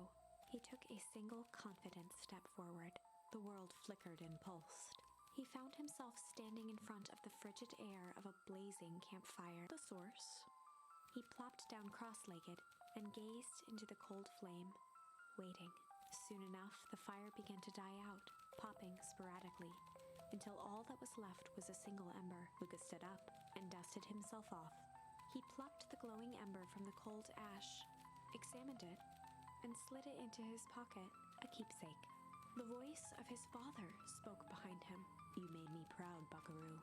He took a single confident step forward. The world flickered and pulsed. He found himself standing in front of the frigid air of a blazing campfire. The source. He plopped down cross-legged and gazed into the cold flame, waiting. Soon enough, the fire began to die out, popping sporadically, until all that was left was a single ember. Luca stood up and dusted himself off. He plucked the glowing ember from the cold ash, examined it, and slid it into his pocket, a keepsake. The voice of his father spoke behind him. "You made me proud, Buckaroo."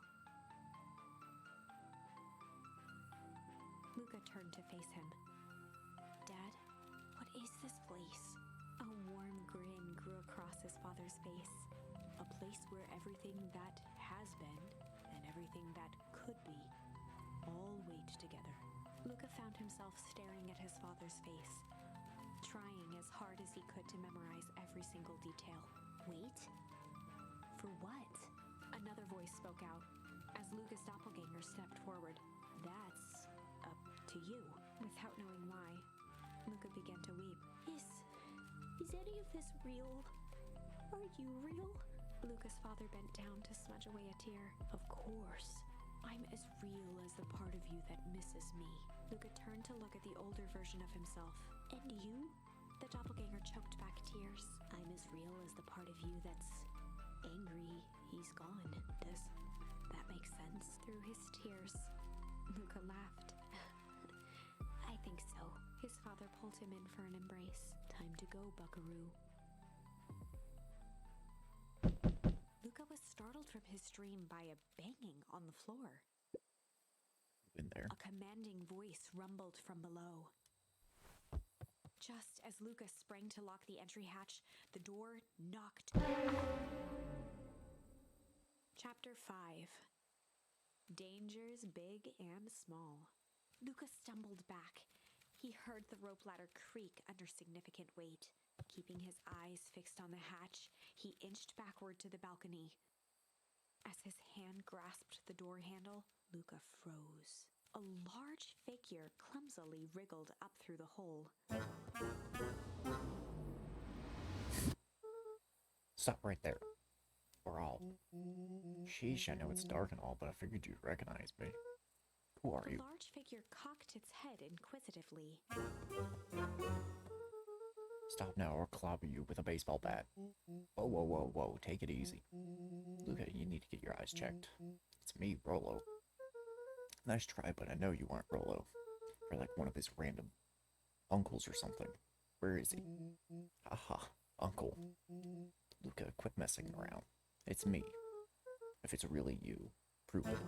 Luca turned to face him. "Dad, what is this place?" A warm grin grew across his father's face. "A place where everything that has been and everything that could be all wait together." Luca found himself staring at his father's face, trying as hard as he could to memorize every single detail. Wait? For what? Another voice spoke out as Luca's doppelganger stepped forward. That's up to you. Without knowing why, Luca began to weep. Is any of this real? Are you real? Luca's father bent down to smudge away a tear. Of course. I'm as real as the part of you that misses me. Luca turned to look at the older version of himself. And you? The doppelganger choked back tears. I'm as real as the part of you that's angry he's gone. Does that make sense? Through his tears, Luca laughed. I think so. His father pulled him in for an embrace. Time to go, buckaroo. Luca was startled from his dream by a banging on the floor. In there. A commanding voice rumbled from below. Just as Luca sprang to lock the entry hatch, the door knocked. Chapter 5. Dangers big and small. Luca stumbled back. He heard the rope ladder creak under significant weight. Keeping his eyes fixed on the hatch, he inched backward to the balcony. As his hand grasped the door handle, Luca froze. A large figure clumsily wriggled up through the hole. Stop right there. Or I'll... Sheesh, I know it's dark and all, but I figured you'd recognize me. Who are you? The large figure cocked its head inquisitively. Stop now or I'll clobber you with a baseball bat. Whoa, whoa, whoa, whoa, take it easy. Luca, you need to get your eyes checked. It's me, Rollo. Nice try, but I know you aren't Rollo. You're like one of his random uncles or something. Where is he? Aha, uncle. Luca, quit messing around. It's me. If it's really you, prove it.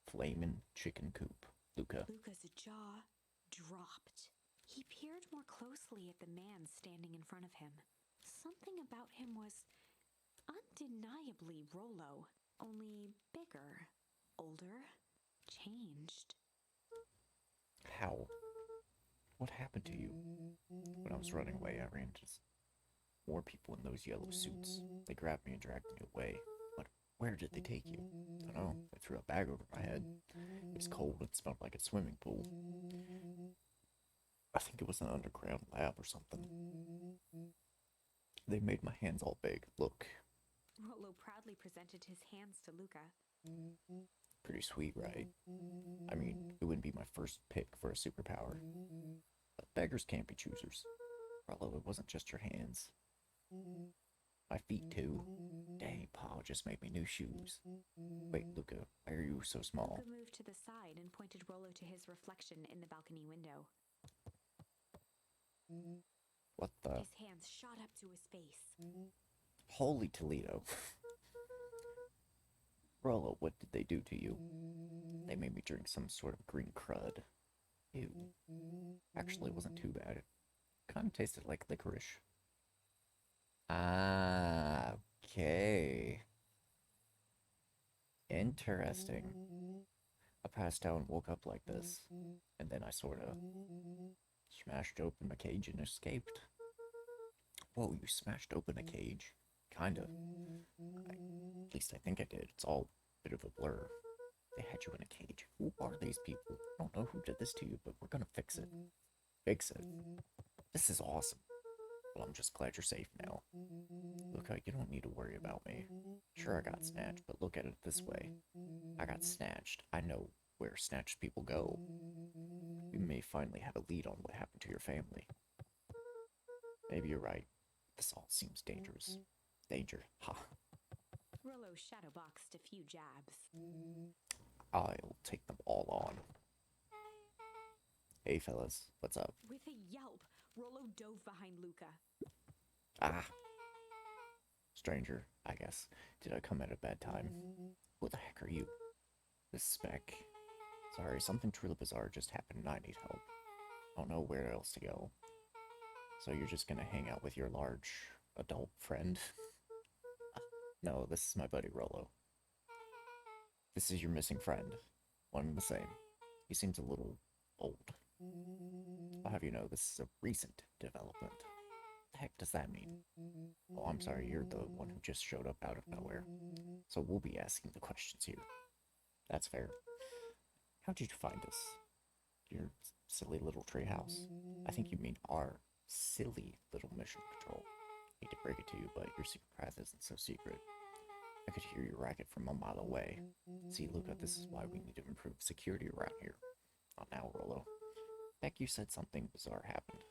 Flamin' chicken coop, Luca. Luca's jaw dropped. He peered more closely at the man standing in front of him. Something about him was undeniably Rollo, only bigger, older, changed. How? What happened to you? When I was running away, I ran into more people in those yellow suits. They grabbed me and dragged me away. But where did they take you? I don't know. They threw a bag over my head. It was cold and smelled like a swimming pool. I think it was an underground lab or something. They made my hands all big. Look. Rollo proudly presented his hands to Luca. Pretty sweet, right? I mean, it wouldn't be my first pick for a superpower. But beggars can't be choosers. Rollo, it wasn't just your hands. My feet, too. Dang, Pa just made me new shoes. Wait, Luca, why are you so small? Luca moved to the side and pointed Rollo to his reflection in the balcony window. What the? His hands shot up to his face. Holy Toledo. Rollo, what did they do to you? They made me drink some sort of green crud. Ew. Actually, it wasn't too bad. It kind of tasted like licorice. Ah, okay. Interesting. I passed out and woke up like this. And then I sort of smashed open my cage and escaped. Whoa, you smashed open a cage? Kinda. At least I think I did. It's all a bit of a blur. They had you in a cage. Who are these people? I don't know who did this to you, but we're gonna fix it. Fix it. This is awesome. Well, I'm just glad you're safe now. Luca, you don't need to worry about me. Sure, I got snatched, but look at it this way. I got snatched. I know where snatched people go. We may finally have a lead on what happened to your family. Maybe you're right. This all seems dangerous. Danger. Ha. Rollo shadowboxed a few jabs. I'll take them all on. Hey, fellas. What's up? With a yelp, Rollo dove behind Luca. Ah. Stranger, I guess. Did I come at a bad time? Who the heck are you? This is Spec. Sorry, something truly bizarre just happened and I need help. I don't know where else to go. So you're just gonna hang out with your large adult friend? No, this is my buddy Rollo. This is your missing friend. One and the same. He seems a little old. I'll have you know this is a recent development. The heck does that mean? Oh, I'm sorry, you're the one who just showed up out of nowhere. So we'll be asking the questions here. That's fair. How did you find us? Your silly little treehouse. I think you mean our silly little mission control. Hate to break it to you, but your secret path isn't so secret. I could hear your racket from a mile away. See, Luca, this is why we need to improve security around here. Not now, Rollo. Beck, you said something bizarre happened.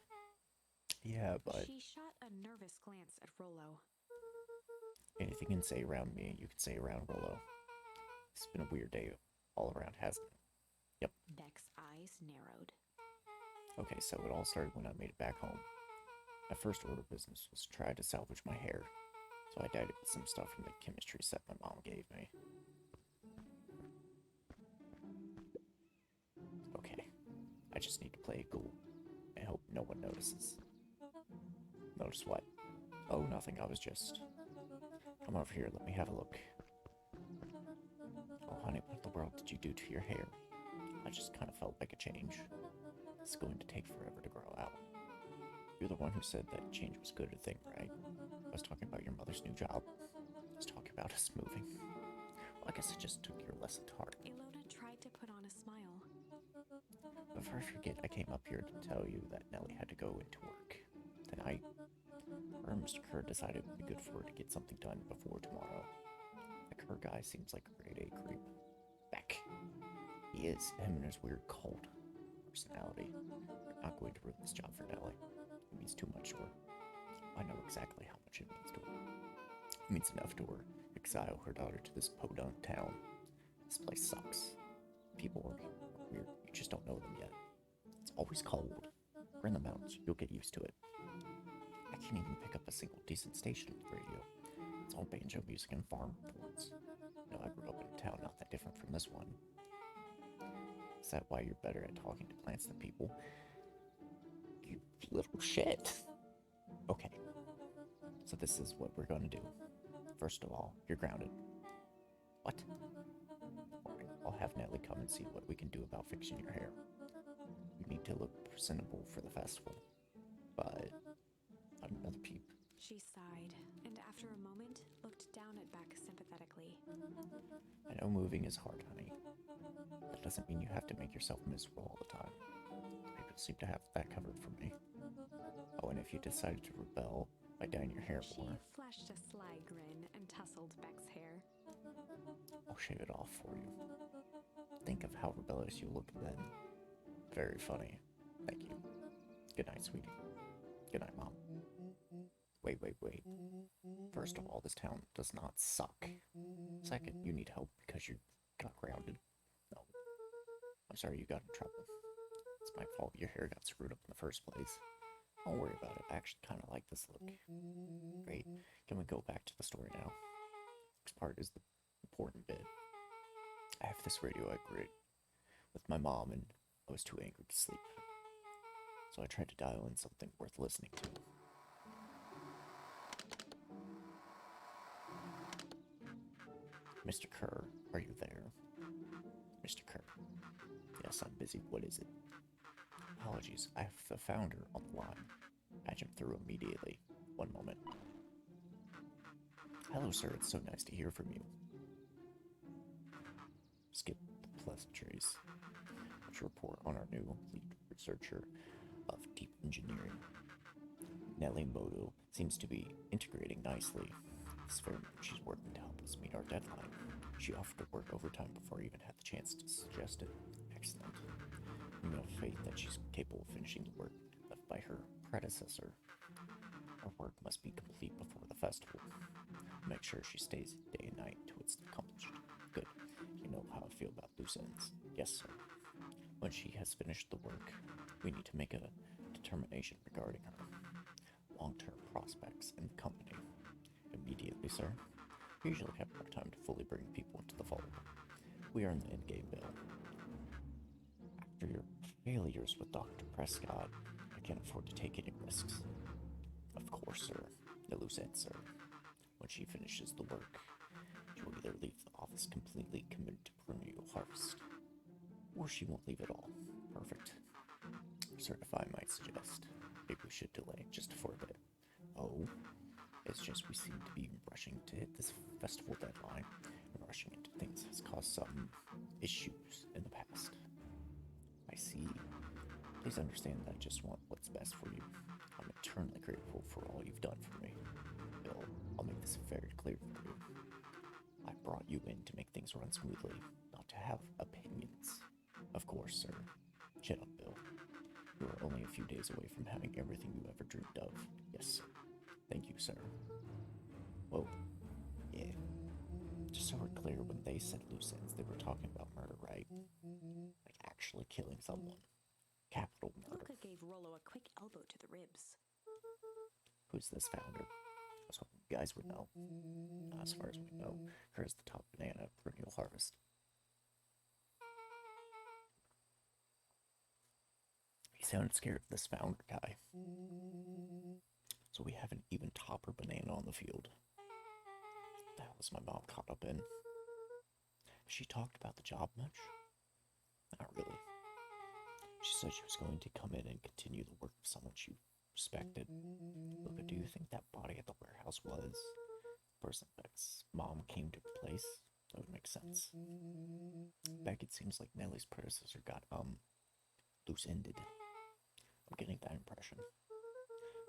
Yeah, but She shot a nervous glance at Rollo. anything you can say around me, you can say around Rollo. It's been a weird day all around, hasn't it? Yep. Beck's eyes narrowed. Okay, so it all started when I made it back home. My first order of business was to try to salvage my hair, so I dyed it with some stuff from the chemistry set my mom gave me. Okay, I just need to play it cool. I hope no one notices. Notice what? Oh, nothing, I was just... Come over here, let me have a look. Oh, honey, what the world did you do to your hair? I just kind of felt like a change. It's going to take forever to grow out. You're the one who said that change was a good thing, right? I was talking about your mother's new job. I was talking about us moving. Well, I guess I just took your lesson to heart. Ilona tried to put on a smile. Before I forget, I came up here to tell you that Nellie had to go into work tonight. Her and Mr. Kerr decided it would be good for her to get something done before tomorrow. The Kerr guy seems like a grade A creep. Beck. He is. Him and his weird cult personality. I'm not going to ruin this job for Nellie. It means too much to her. I know exactly how much it means to her. It means enough to her. Exile her daughter to this podunk town. This place sucks. People are weird. You just don't know them yet. It's always cold. We're in the mountains. You'll get used to it. I can't even pick up a single decent station on the radio. It's all banjo music and farm reports. You know, I grew up in a town not that different from this one. Is that why you're better at talking to plants than people? You little shit. Okay. So this is what we're gonna do. First of all, you're grounded. What? I'll have Nellie come and see what we can do about fixing your hair. You need to look presentable for the festival. But I'm another peep. She sighed, and after a moment, looked down at Beck sympathetically. I know moving is hard, honey. That doesn't mean you have to make yourself miserable all the time. People seem to have that covered for me. Oh, and if you decided to rebel by dyeing your hair She more, flashed a sly grin and tousled Beck's hair. I'll shave it off for you. Think of how rebellious you look then. Very funny. Thank you. Good night, sweetie. Good night, Mom. Wait. First of all, this town does not suck. Second, you need help because you got grounded. No. I'm sorry you got in trouble. It's my fault your hair got screwed up in the first place. Don't worry about it. I actually kind of like this look. Great. Can we go back to the story now? Next part is the important bit. I have this radio I grew with my mom and I was too angry to sleep. So I tried to dial in something worth listening to. Mr. Kerr, are you there? Mr. Kerr. Yes, I'm busy. What is it? Apologies, I have the founder on the line. Patch him through immediately. One moment. Hello, sir. It's so nice to hear from you. Skip the pleasantries. Let's report on our new lead researcher of deep engineering. Nellie Moto seems to be integrating nicely. This very much she's working to help us meet our deadline. She offered to work overtime before I even had the chance to suggest it. Excellent. We have faith that she's capable of finishing the work left by her predecessor. Our work must be complete before the festival. Make sure she stays day and night till it's accomplished. Good. You know how I feel about loose ends. Yes, sir. When she has finished the work, we need to make a determination regarding her long-term prospects in the company. Immediately, sir. We usually have more time to fully bring people into the fold. We are in the endgame, Bill. After your failures with Dr. Prescott, I can't afford to take any risks. Of course, sir. No loose ends, sir. When she finishes the work, she will either leave the office completely committed to perennial harvest, or she won't leave at all. Perfect. Sir, if I might suggest, maybe we should delay just for a bit. Oh, it's just we seem to be rushing to hit this festival deadline, and rushing into things has caused some issues in the past. I see. Please understand that I just want what's best for you. I'm eternally grateful for all you've done for me. Bill, I'll make this very clear for you. I brought you in to make things run smoothly, not to have opinions. Of course, sir. Chin up, Bill. You are only a few days away from having everything you ever dreamed of. Yes, sir. Thank you, sir. Whoa. Yeah. Just so we're clear, when they said loose ends, they were talking about murder, right? Like actually killing someone. Capital murder. Luca gave Rollo a quick elbow to the ribs. Who's this founder? I was hoping you guys would know. As far as we know, her is the top banana of Perennial Harvest. He sounded scared of this founder guy. So we have an even topper banana on the field. What the hell is my mom caught up in? Has she talked about the job much? Not really. She said she was going to come in and continue the work of someone she respected. Luca, do you think that body at the warehouse was the person Beck's mom came to replace? That would make sense. Beck, it seems like Nellie's predecessor got, loose-ended. I'm getting that impression.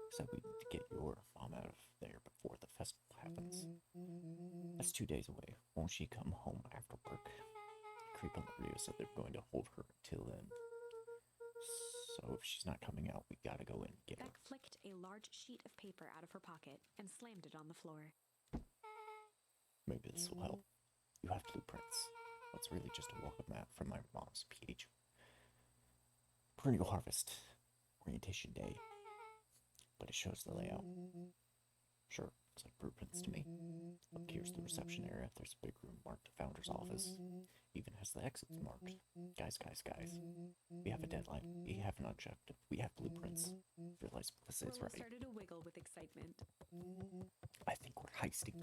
Said we need to get your mom out of there before the festival happens. That's 2 days away. Won't she come home after work? Creep on the radio said they're going to hold her until then. So if she's not coming out, we gotta go in and get her. Beck flicked a large sheet of paper out of her pocket and slammed it on the floor. Maybe this will help. You have blueprints. It's really just a welcome mat from my mom's PH. Perennial Harvest orientation day. But it shows the layout. Sure, it's like blueprints to me. Up here's the reception area. There's a big room marked Founder's Office. Even has the exits marked. Guys. We have a deadline. We have an objective. We have blueprints. Realize this is right. Started to wiggle with excitement. I think we're heisting.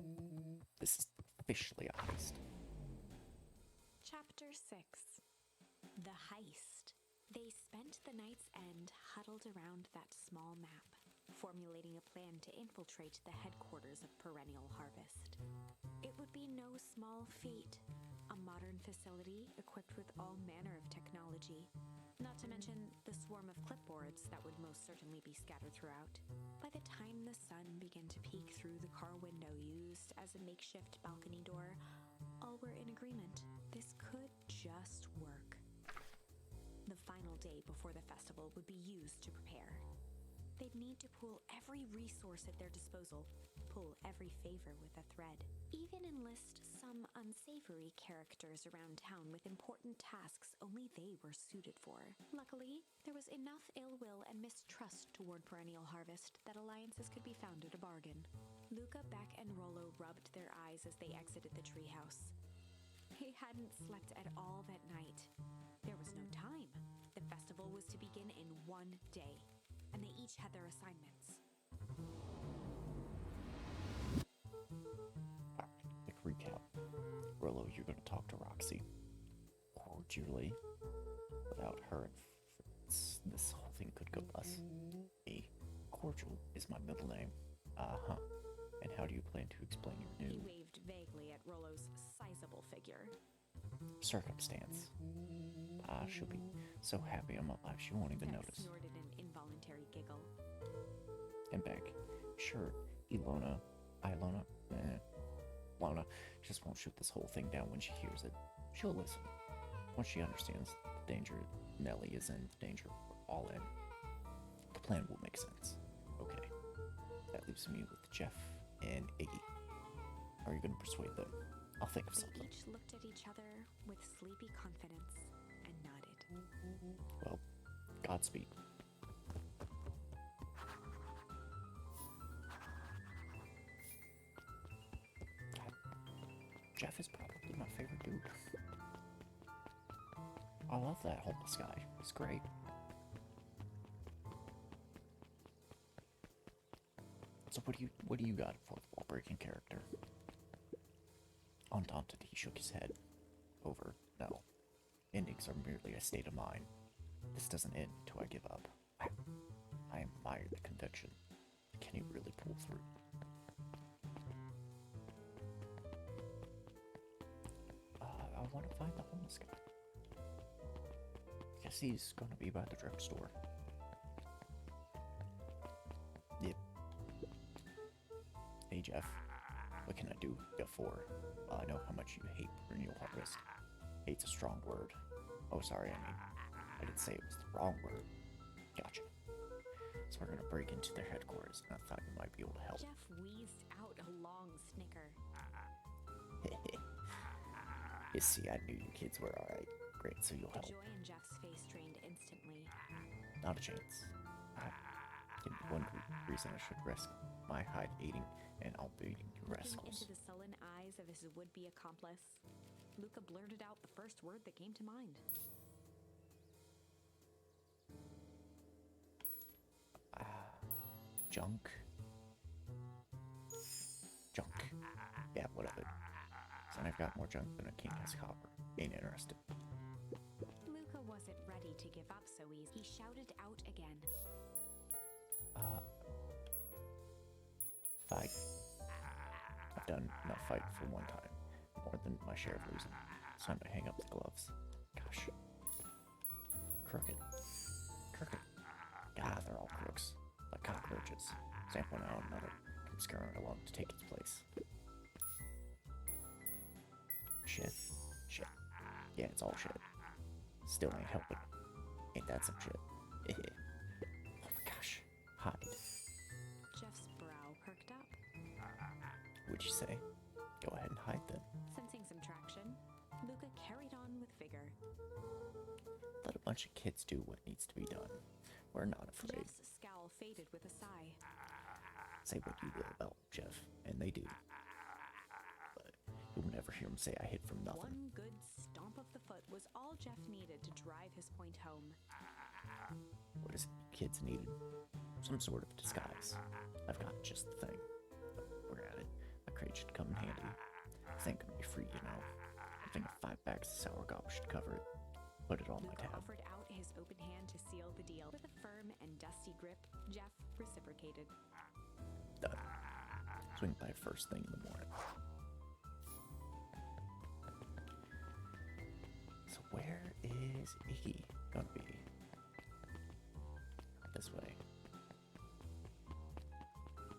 This is officially a heist. Chapter 6. The Heist. They spent the night's end huddled around that small map, formulating a plan to infiltrate the headquarters of Perennial Harvest. It would be no small feat. A modern facility equipped with all manner of technology, not to mention the swarm of clipboards that would most certainly be scattered throughout. By the time the sun began to peek through the car window used as a makeshift balcony door, all were in agreement. This could just work. The final day before the festival would be used to prepare. They'd need to pool every resource at their disposal, pull every favor with a thread, even enlist some unsavory characters around town with important tasks only they were suited for. Luckily, there was enough ill will and mistrust toward Perennial Harvest that alliances could be found at a bargain. Luca, Beck, and Rollo rubbed their eyes as they exited the treehouse. They hadn't slept at all that night. There was no time. The festival was to begin in 1 day, and they each had their assignments. Alright, quick recap. Rollo, you're going to talk to Roxy. Cordially. Without her and Fritz, this whole thing could go bust. Me. Cordial is my middle name. Uh-huh. And how do you plan to explain your new... He waved vaguely at Rollo's sizable figure. Circumstance. She'll be so happy I'm alive she won't even Beck notice. snorted an involuntary giggle. And Beck, sure, Lona, Lona just won't shoot this whole thing down when she hears it. She'll listen. Once she understands the danger Nellie is in, the danger we're all in, the plan will make sense. Okay, that leaves me with Jeff and Iggy. Are you going to persuade them? I'll think of They something. each looked at each other with sleepy confidence and nodded. Well, Godspeed. God, Jeff is probably my favorite dude. I love that homeless guy. He's great. So what do you got for the wall-breaking character? Undaunted, he shook his head. Over. No. Endings are merely a state of mind. This doesn't end until I give up. Wow. I admire the conviction. Can he really pull through? I want to find the homeless guy. Guess he's gonna be by the drugstore. Yep. Hey Jeff, what can I do you for? I know how much you hate perennial harvest. Hate's a strong word. Oh, sorry, I didn't say it was the wrong word. Gotcha. So we're gonna break into their headquarters, and I thought you might be able to help. Jeff wheezed out a long snicker. You see, I knew you kids were alright. Great, so you'll The help. joy in Jeff's face drained instantly. Not a chance. Give me one reason I should risk my hide eating, and I'll be eating you Looking rascals. into the sullen eyes of his would-be accomplice, Luca blurted out the first word that came to mind. Junk? Junk. Yeah, what of it? Son, I've got more junk than a king has copper. Ain't interested. Luca wasn't ready to give up so easy. He shouted out again. Fight. I've done enough fighting for one time. More than my share of losing. It's time to hang up the gloves. Gosh. Crooked. Crooked. God, they're all crooks. Like cockroaches. Stamp one out, another comes scurrying along to take its place. Shit. Shit. Yeah, it's all shit. Still ain't helping. Ain't that some shit? Oh my gosh. Hide. Jeff's brow perked up. What'd you say? Go ahead and hide then. Sensing some traction, Luca carried on with vigor. Let a bunch of kids do what needs to be done. We're not afraid. Jeff's scowl faded with a sigh. Say what you will about Jeff, and they do. But you'll never hear him say I hid from nothing. One good stomp of the foot was all Jeff needed to drive his point home. What is it kids needed? Some sort of disguise. I've got just the thing. But we're at it. A crate should come in handy. This ain't gonna be free, you know. I think 5 bags of sour gop should cover it. Put it on my Luca tab. offered out his open hand to seal the deal. With a firm and dusty grip, Jeff reciprocated. Done. Swing by first thing in the morning. So where is Iggy gonna be? This way.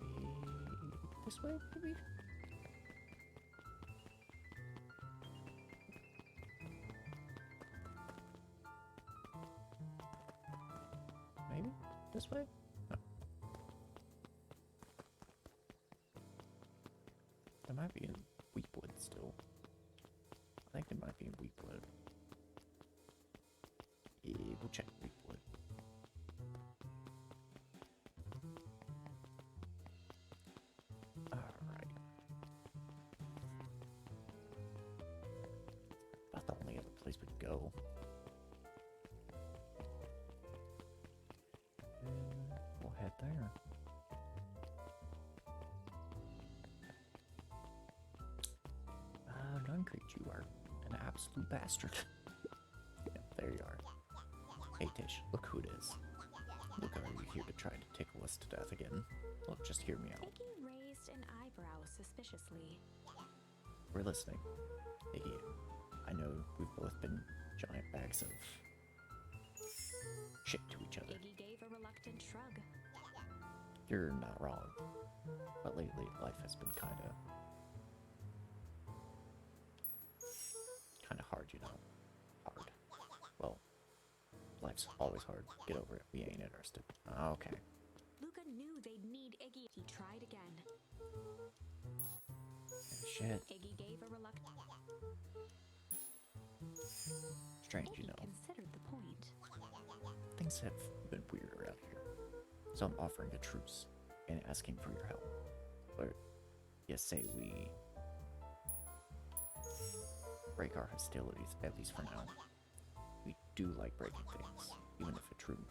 Maybe this way, maybe? Maybe? This way? No. They might be in Weepwood still. I think they might be in Weepwood. Yeah, we'll check Weepwood. Alright. About the only other place we could go. We'll head there. Duncreech, you are an absolute bastard. Yeah, there you are. Hey Tish, look who it is. Look, are you here to try to tickle us to death again? Look, just hear me out. Iggy raised an eyebrow suspiciously. We're listening. Iggy, I know we've both been giant bags of shit to each other. Iggy gave a reluctant shrug. You're not wrong. But lately, life has been kinda hard, you know. Hard. Well, life's always hard. Get over it. We ain't interested. Okay. Luca knew they'd need Iggy. He tried again. Shit. Iggy gave a reluctant. Strange, Iggy you know. considered the point. Things have been weird around here. So I'm offering a truce and asking for your help. Or, yes, say we break our hostilities, at least for now. We do like breaking things, even if it true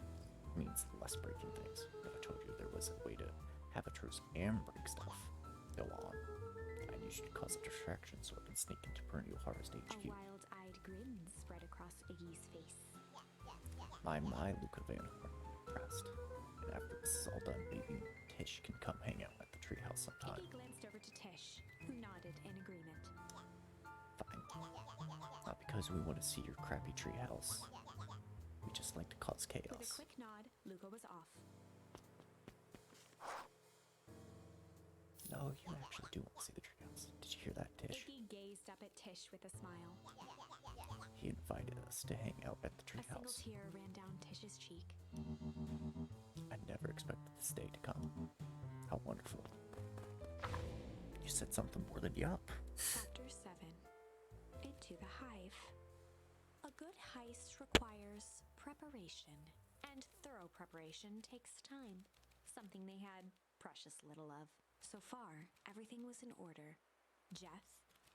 means less breaking things. If I told you there was a way to have a truce and break stuff, go on. And you should cause a distraction so I can sneak into Perennial Harvest A HQ. wild-eyed grin spread across Iggy's face. My, Luca Van Horn, impressed. And after this is all done, maybe Tish can come hang out at the treehouse sometime. Iggy glanced over to Tish, who nodded in agreement. Fine. Not because we want to see your crappy treehouse. We just like to cause With a chaos. quick nod, Luca was off. No, you actually do want to see the treehouse. Did you hear that, Tish? Iggy gazed up at Tish with a smile. He invited us to hang out at the A single treehouse. tear ran down Tish's cheek. I never expected this day to come. How wonderful. You said something more than yup. Chapter 7. Into the Hive. A good heist requires preparation, and thorough preparation takes time, something they had precious little of. So far, everything was in order. Jeff,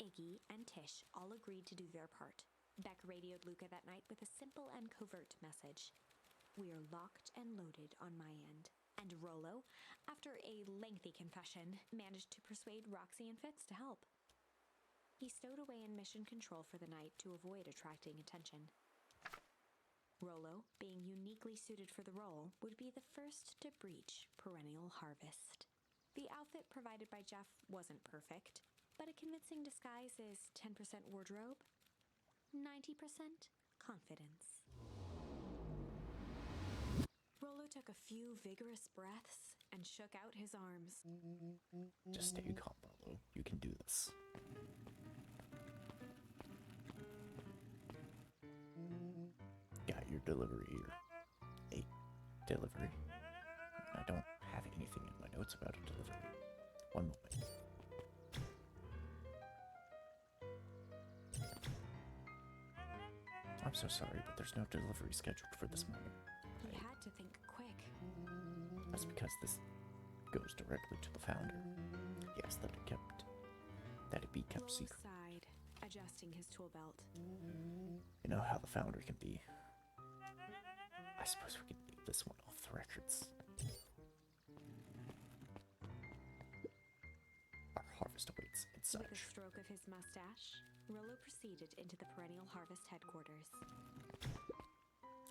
Iggy, and Tish all agreed to do their part. Beck radioed Luca that night with a simple and covert message. "We're locked and loaded on my end." And Rollo, after a lengthy confession, managed to persuade Roxy and Fitz to help. He stowed away in mission control for the night to avoid attracting attention. Rollo, being uniquely suited for the role, would be the first to breach Perennial Harvest. The outfit provided by Jeff wasn't perfect, but a convincing disguise is 10% wardrobe, 90% confidence. Rollo took a few vigorous breaths and shook out his arms. Just stay calm, Rollo. You can do this. Got your delivery here. A delivery? I don't have anything in my notes about a delivery. One moment. I'm so sorry, but there's no delivery scheduled for this morning. He had to think quick. That's because this goes directly to the founder. He asked that it be kept Rollo secret. sighed, adjusting his tool belt. You know how the founder can be. I suppose we can leave this one off the records. Our harvest awaits and With a such. stroke of his mustache, Rollo proceeded into the Perennial Harvest headquarters.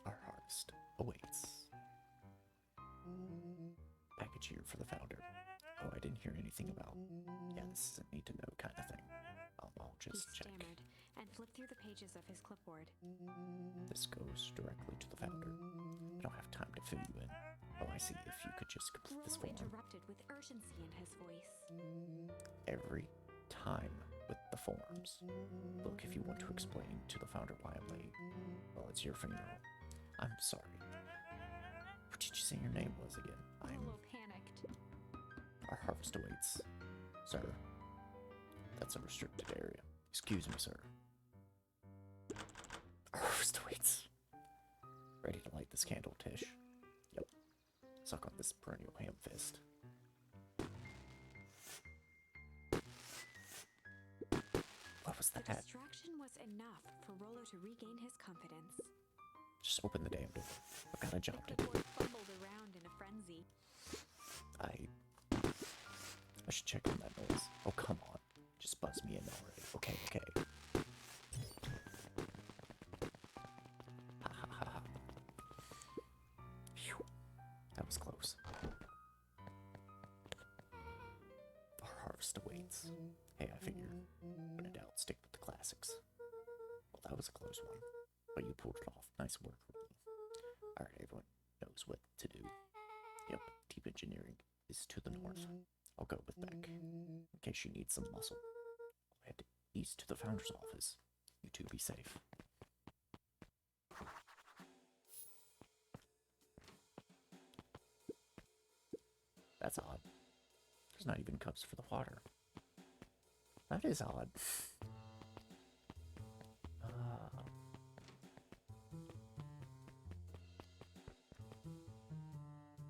Our harvest awaits. Package here for the founder. Oh, I didn't hear anything about. Yeah, this is a need to know kind of thing. I'll just He check. stammered and flipped through the pages of his clipboard. This goes directly to the founder. I don't have time to fill you in. Oh, I see. If you could just complete this Rollo form. interrupted with urgency in his voice. Every time with the forms. Look, if you want to explain to the founder why I'm late, well, it's your funeral. I'm sorry. What did you say your name was again? Rollo panicked. Our harvest awaits. Sir, that's a restricted area. Excuse me, sir. Our harvest awaits. Ready to light this candle, Tish? Yep. Suck on this perennial ham fist. What was The that? distraction was enough for Rollo to regain his confidence. Just open the damn door. I've got a The job to do. clipboard fumbled around in a frenzy. I should check on that noise. Oh, come on. Just buzz me in already. Okay. Ha ha ha ha. Phew. That was close. Our harvest awaits. Hey, I figure, when in doubt, stick with the classics. Well, that was a close one, but you pulled it off. Nice work, Rollo. Alright, everyone knows what to do. Yep, deep engineering is to the north. I'll go with Beck, in case you need some muscle. I'll head east to the founder's office. You two be safe. That's odd. There's not even cups for the water. That is odd.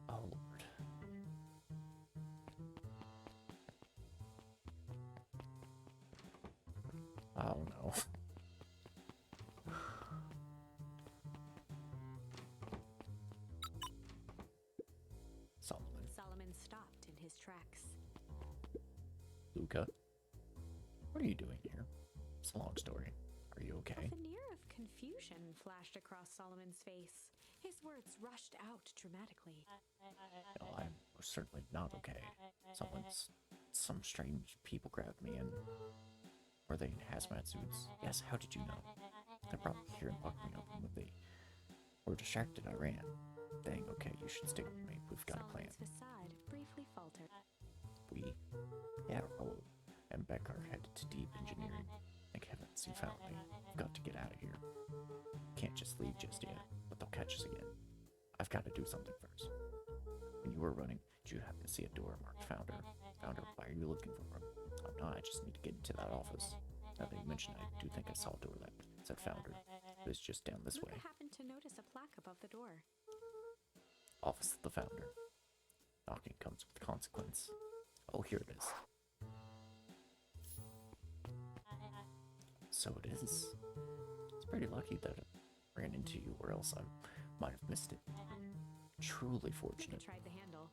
Oh, Lord. Oh, no. Solomon stopped in his tracks. Luca, what are you doing here? It's a long story. Are you okay? A veneer of confusion flashed across Solomon's face. His words rushed out dramatically. No, I'm most certainly not okay. Some strange people grabbed me and were they in hazmat suits? Yes, how did you know? They brought me here and locked me up, and when they were distracted, I ran. Dang, okay, you should stick with me. We've got a plan. Solomon's facade briefly faltered. We? Yeah, Raoul and Beck are headed to deep engineering. Thank heavens you found me. We've got to get out of here. Can't just leave just yet, but they'll catch us again. I've got to do something first. When you were running, did you happen to see a door marked Founder? Founder, why are you looking for her? I'm not, I just need to get into that office. Now that you mention it, I do think I saw a door that said Founder. It was just down this way. Luca happened to notice a plaque above the door. Office of the Founder. Knocking comes with consequence. Oh, here it is. So it is. It's pretty lucky that it ran into you, or else I might have missed it. Truly Luca fortunate. tried the handle.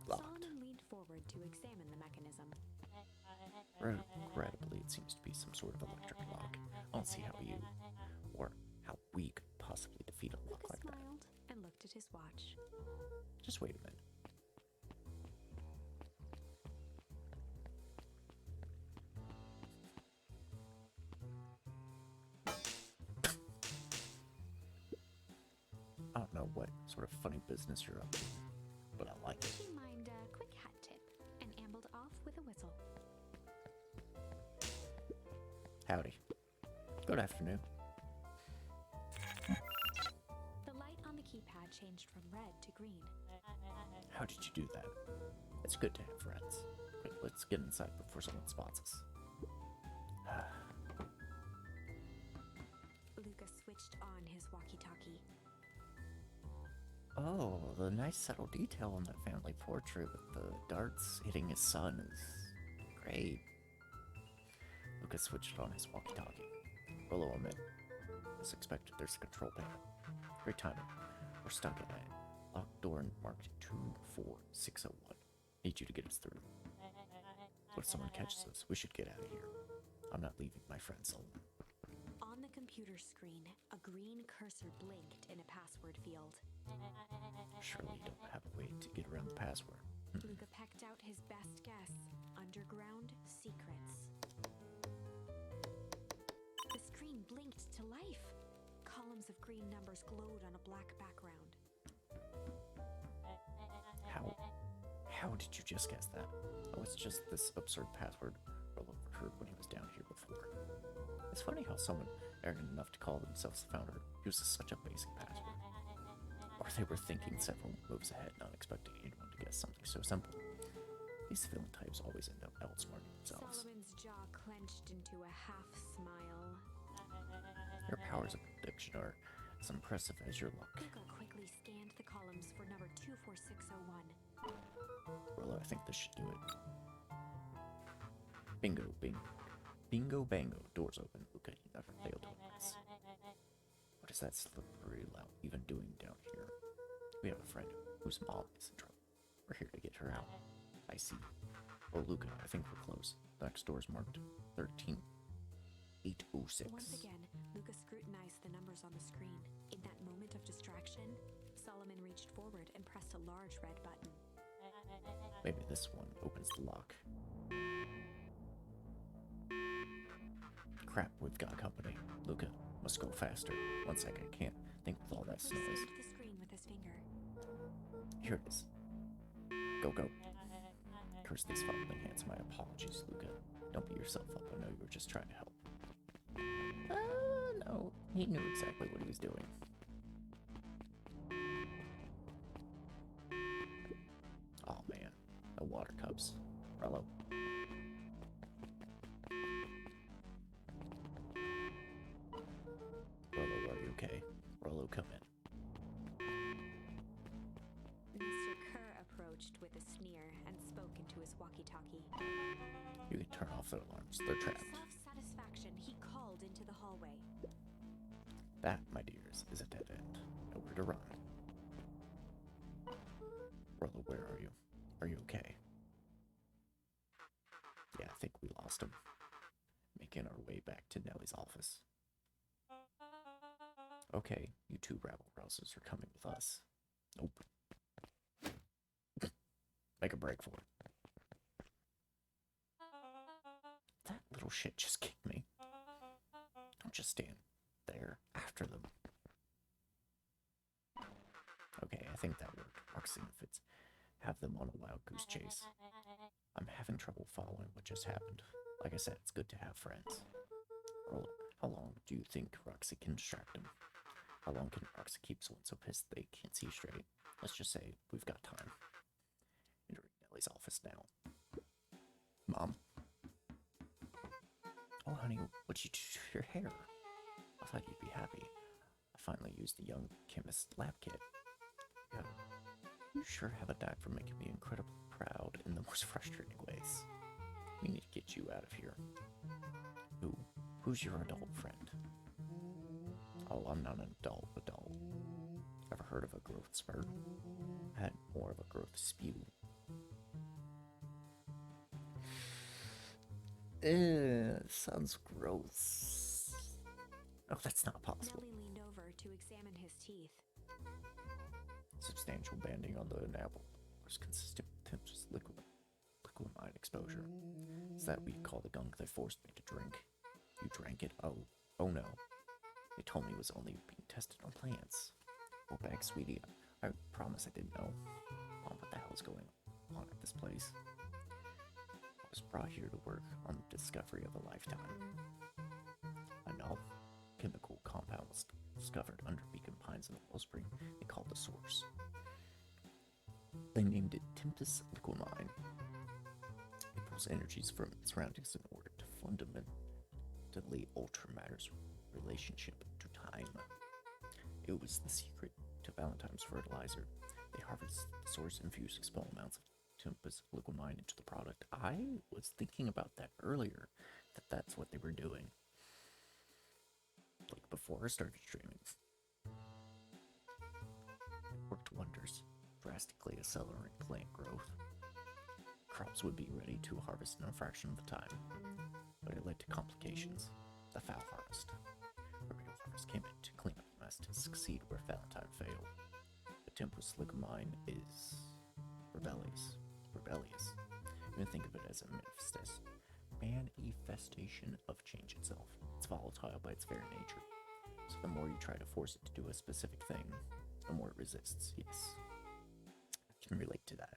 Locked. Solomon leaned forward to examine the mechanism. Regrettably, it seems to be some sort of electric lock. I don't see how you, or how we could possibly defeat a lock Luca like that. smiled and looked at his watch. Just wait a minute. I don't know what sort of funny business you're up to, but I like it. She mimed a quick hat tip and ambled off with a whistle. Howdy. Good afternoon. The light on the keypad changed from red to green. How did you do that? It's good to have friends. But let's get inside before someone spots us. Luca switched on his walkie-talkie. Oh, the nice subtle detail on that family portrait with the darts hitting his son is great. Lucas switched on his walkie-talkie. Rollo amid. As expected, there's a control panel. Great timing. We're stuck in a locked door marked 24601. Need you to get us through. What if someone catches us? We should get out of here. I'm not leaving my friend Solomon. On the computer screen, a green cursor blinked in a password field. Surely you don't have a way to get around the password. Luca pecked out his best guess. Underground secrets. The screen blinked to life. Columns of green numbers glowed on a black background. How did you just guess that? Oh, it's just this absurd password Rollo overheard when he was down here before. It's funny how someone arrogant enough to call themselves the Founder uses such a basic password. Or they were thinking several moves ahead, not expecting anyone to guess something so simple. These villain types always end up outsmarting themselves. Solomon's jaw clenched into a half smile. Your powers of prediction are as impressive as your luck. Luca quickly scanned the columns for number 24601. Rollo, I think this should do it. Bingo, bing. Bingo, bango. Doors open. Luca, you never failed to impress. What is that slippery lout even doing down here? We have a friend whose mom is in trouble. We're here to get her out. I see. Oh, Luca, I think we're close. The next door's marked 13806. Once again, Luca scrutinized the numbers on the screen. In that moment of distraction, Solomon reached forward and pressed a large red button. Maybe this one opens the lock. Crap, we've got company. Luca, must go faster. One sec, I can't think with all that He noise. saved the screen with his finger. Here it is. Go, go. Curse these fumbling hands. My apologies, Luca. Don't beat yourself up. I know you were just trying to help. No. He knew exactly what he was doing. Oh, man. No water cups. Rollo. Rollo, are you okay? Rollo, come in. Mr. Kerr approached with a sneer and spoke into his walkie-talkie. You can turn off their alarms. They're With trapped. self-satisfaction, he called into the hallway. That, my dears, is a dead end. Nowhere to run. Rollo, where are you? Are you okay? Yeah, I think we lost him. Making our way back to Nellie's office. Okay, you two rabble-rousers are coming with us. Nope. Make a break for it. That little shit just kicked me. Don't just stand there after them. Okay, I think that worked. Roxy and Fitz have them on a wild goose chase. I'm having trouble following what just happened. Like I said, it's good to have friends. How long do you think Roxy can distract him? How long can Roxy keep someone so pissed they can't see straight? Let's just say we've got time. Entering Nellie's office now. Mom? Oh, honey, what'd you do to your hair? I thought you'd be happy. I finally used the young chemist lab kit. Yeah, you sure have a knack for making me incredibly proud in the most frustrating ways. We need to get you out of here. Who's your adult friend? Oh, I'm not an adult. Ever heard of a growth spurt? I had more of a growth spew. Sounds gross. Oh, that's not possible. Nellie leaned over to examine his teeth. Substantial banding on the enamel was consistent with Tim's liquid exposure. Is that what you call the gunk they forced me to drink? You drank it? Oh no. They told me it was only being tested on plants. Go back, sweetie. I promise I didn't know. Mom, what the hell is going on at this place? I was brought here to work on the discovery of a lifetime. A novel chemical compound was discovered under Beacon Pines in the wellspring they called the source. They named it Tempus Liquamine. It pulls energies from its surroundings in order to fundamentally alter matter's relationship to time. It was the secret to Valentine's fertilizer. They harvest the source and infuse small amounts of Tempus Liquamine into the product. I was thinking about that earlier, that's what they were doing. Like before I started streaming. It worked wonders, drastically accelerating plant growth. Crops would be ready to harvest in a fraction of the time, but it led to complications. The foul harvest. The real harvest came in to clean up the mess to succeed where Valentine failed. The Tempus Liquamine is rebellious. Even think of it as a manifestation of change itself. It's volatile by its very nature. So the more you try to force it to do a specific thing, the more it resists. Yes, I can relate to that.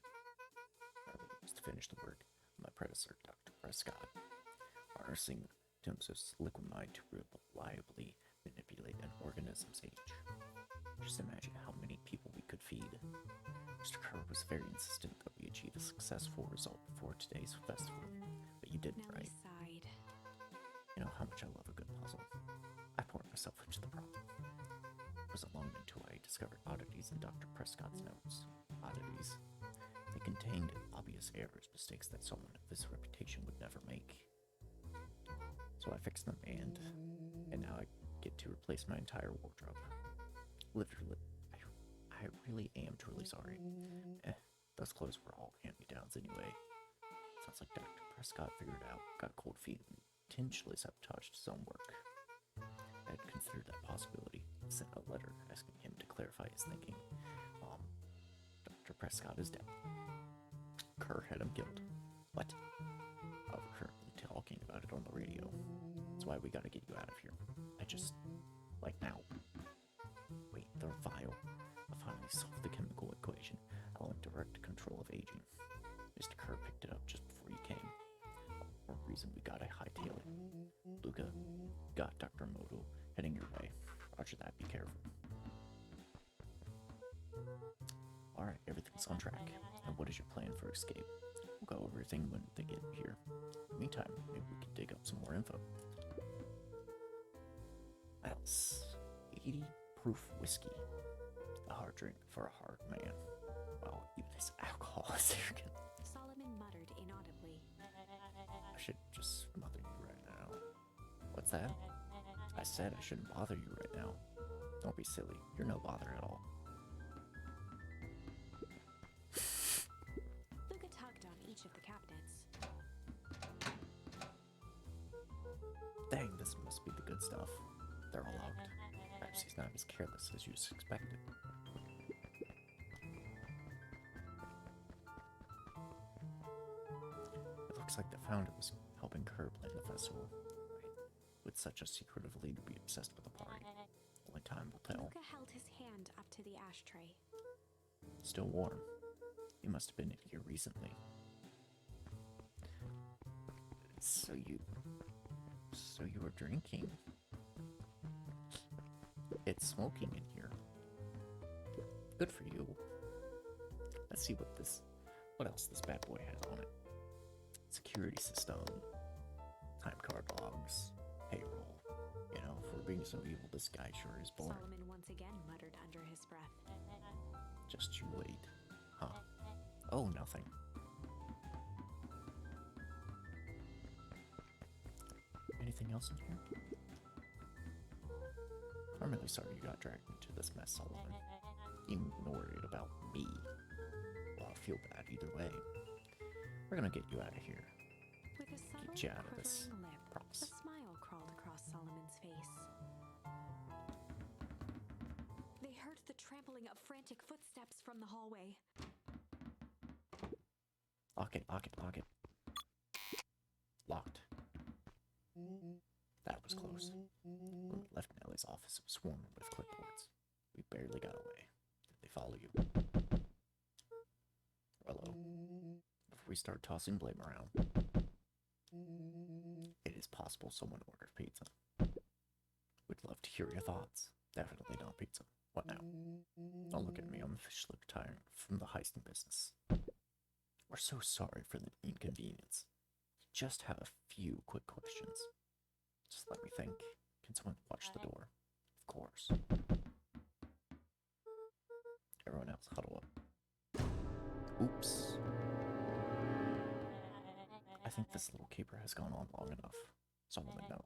I was to finish the work of my predecessor, Dr. Prescott, harnessing Tempus Liquamine to reliably manipulate an organism's age. Just imagine how many people we could feed. Mr. Kerr was very insistent that we achieve a successful result before today's festival, but you didn't, Nellie right? sighed. You know how much I love a good puzzle. I poured myself into the problem. It wasn't long until I discovered oddities in Dr. Prescott's notes. Oddities. They contained obvious errors, mistakes that someone of his reputation would never make. So I fixed them, and now I get to replace my entire wardrobe. Literally, I really am truly sorry. Those clothes were all hand-me-downs anyway. Sounds like Dr. Prescott figured out, got cold feet, and intentionally sabotaged his own work. I had considered that possibility, sent a letter asking him to clarify his thinking. Dr. Prescott is dead. Kerr had him killed. What? We're currently talking about it on the radio. That's why we gotta get you out of here. Like now. Wait, the vial. I finally solved the chemical equation, allowing direct control of aging. Mr. Kerr picked it up just before you came. For a reason we gotta hightail it. Luca, got Dr. Moto heading your way. Roger that, be careful. Alright, everything's on track. And what is your plan for escape? We'll go over everything when they get here. In the meantime, maybe we can dig up some more info. That's 80 proof whiskey. A hard drink for a hard man. Wow, even his alcohol is arrogant. Solomon muttered inaudibly. I should just smother you right now. What's that? I said I shouldn't bother you right now. Don't be silly. You're no bother at all. Luca tugged on each of the cabinets. Dang, this must be the good stuff. They're all locked. Perhaps he's not as careless as you suspected. It looks like the founder was helping Kerr plan the festival. With such a secretive lead to be obsessed with the party. Only time will tell. Luca held his hand up to the ashtray. Still warm. You must have been in here recently. So you were drinking. It's smoking in here. Good for you. Let's see what else this bad boy has on it. Security system, time card logs, payroll. You know, for being so evil, this guy sure is boring. Solomon once again muttered under his breath. Just you wait. Huh. Oh, nothing. Anything else in here? I'm really sorry you got dragged into this mess, Solomon. Even worried about me. Well, I feel bad either way. We're gonna get you out of here. With a subtle, Get you out of this quivering lip, promise. a smile crawled across Solomon's face. They heard the trampling of frantic footsteps from the hallway. Lock it. Locked. That was close. When we left Nellie's office, it was swarming with clipboards. We barely got away. Did they follow you? Hello. Before we start tossing blame around, it is possible someone ordered pizza. We'd love to hear your thoughts. Definitely not pizza. What now? Don't look at me. I'm officially retiring from the heisting business. We're so sorry for the inconvenience. Just have a few quick questions. Just let me think. Can someone watch the door? Of course. Everyone else, huddle up. Oops. I think this little caper has gone on long enough. Solomon, no.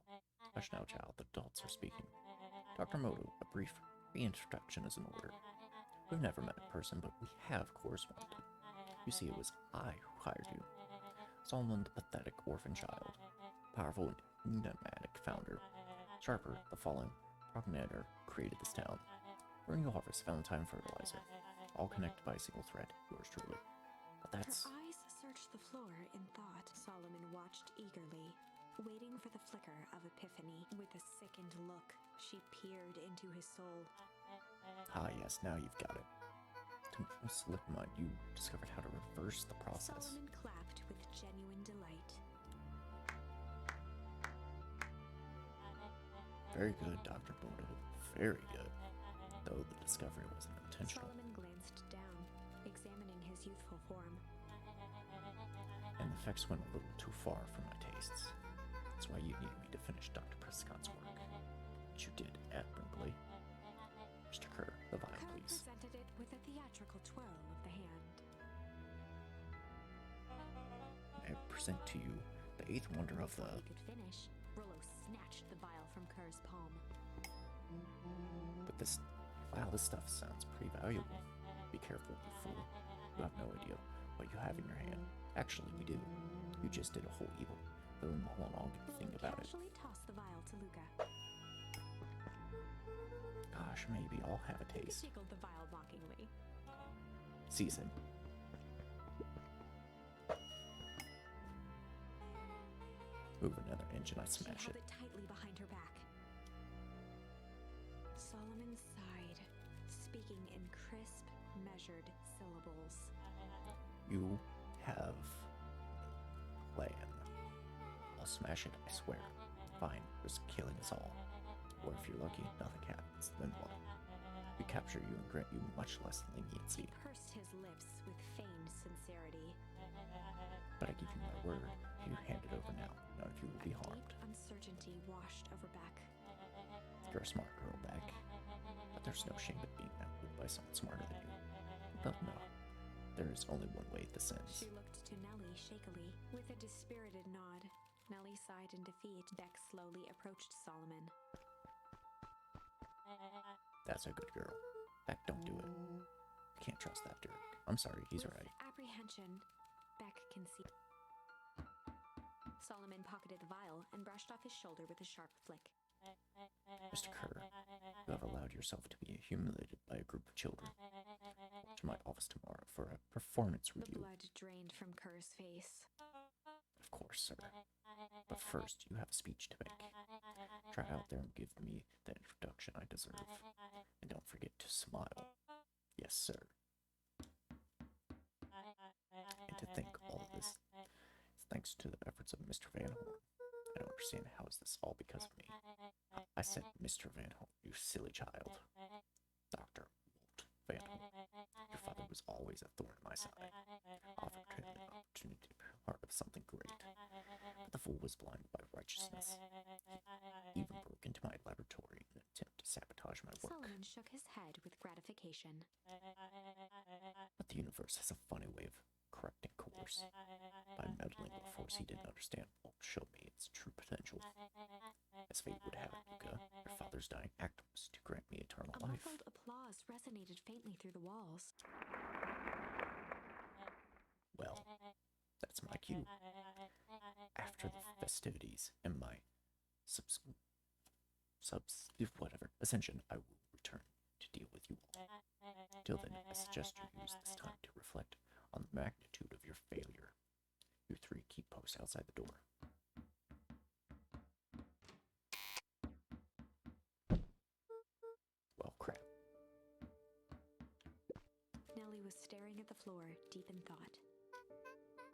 Hush now, child. The adults are speaking. Dr. Moto, a brief reintroduction is in order. We've never met in person, but we have corresponded. You see, it was I who hired you. Solomon, the pathetic orphan child. Powerful and enigmatic founder. Sharper, the fallen progenitor, created this town. Bring your harvest, Valentine fertilizer. All connected by a single thread. Yours truly. But that's... Her eyes searched the floor in thought. Solomon watched eagerly, waiting for the flicker of epiphany. With a sickened look, she peered into his soul. Ah, yes, now you've got it. To slip mud, you discovered how to reverse the process. Solomon clapped with genuine delight. Very good, Dr. Moto. Very good. Though the discovery wasn't intentional. Solomon glanced down, examining his youthful form. And the effects went a little too far for my tastes. That's why you needed me to finish Dr. Prescott's work. Which you did admirably. Mr. Kerr, the vial, Kerr please. presented it with a theatrical twirl of the hand. I present to you the eighth wonder of the... Before he could finish, Rollo snatched the vial from Kerr's palm. But this... Wow, this stuff sounds pretty valuable. Be careful, you fool. You have no idea what you have in your hand. Actually, we do. You just did a whole evil villain monologue thing about it. Casually tossed the vial to Luca. Gosh, maybe I'll have a He taste. jiggled the vial mockingly. Season. Move another inch and I She smash held it. it tightly behind her back. Solomon sighed, speaking in crisp, measured syllables. You have a plan. I'll smash it, I swear. Fine, risk killing us all. Or if you're lucky, nothing happens, then what? We capture you and grant you much less leniency. He pursed his lips with feigned sincerity. But I give you my word, you hand it over now. None of you will be harmed. Deep uncertainty washed over Beck. You're a smart girl, Beck. But there's no shame in being outwitted by someone smarter than you. But no, there is only one way this ends. She looked to Nellie shakily. With a dispirited nod, Nellie sighed in defeat. Beck slowly approached Solomon. That's a good girl. Beck, don't do it. You can't trust that Dirk. I'm sorry, he's With right. apprehension, Beck concealed. Solomon pocketed the vial and brushed off his shoulder with a sharp flick. Mr. Kerr, You have allowed yourself to be humiliated by a group of children. Walk to my office tomorrow for a performance The review. blood drained from Kerr's face. Of course, sir. But first, you have a speech to make. Try out there and give me the introduction I deserve. And don't forget to smile. Yes, sir. And to think all of this is thanks to the efforts of Mr. Van Horn. I don't understand how is this all because of me. I said, Mr. Van Horn, you silly child. Dr. Walt Van Horn. Your father was always a thorn in my side. Often created an opportunity to be part of something great. But the fool was blinded by righteousness. He even broke into my laboratory in an attempt to sabotage my work. Solomon shook his head with gratification. But the universe has a funny way of correcting course. By meddling with a force he didn't understand, Walt showed me its true potential. As fate would have it, Luca, your father's dying act was to grant me eternal A life. muffled applause resonated faintly through the walls. Well, that's my cue. After the festivities and my ascension, I will return to deal with you all. Till then, I suggest you use this time to reflect on the magnitude of your failure. You three keep post outside the door. Well, crap. Nellie was staring at the floor, deep in thought.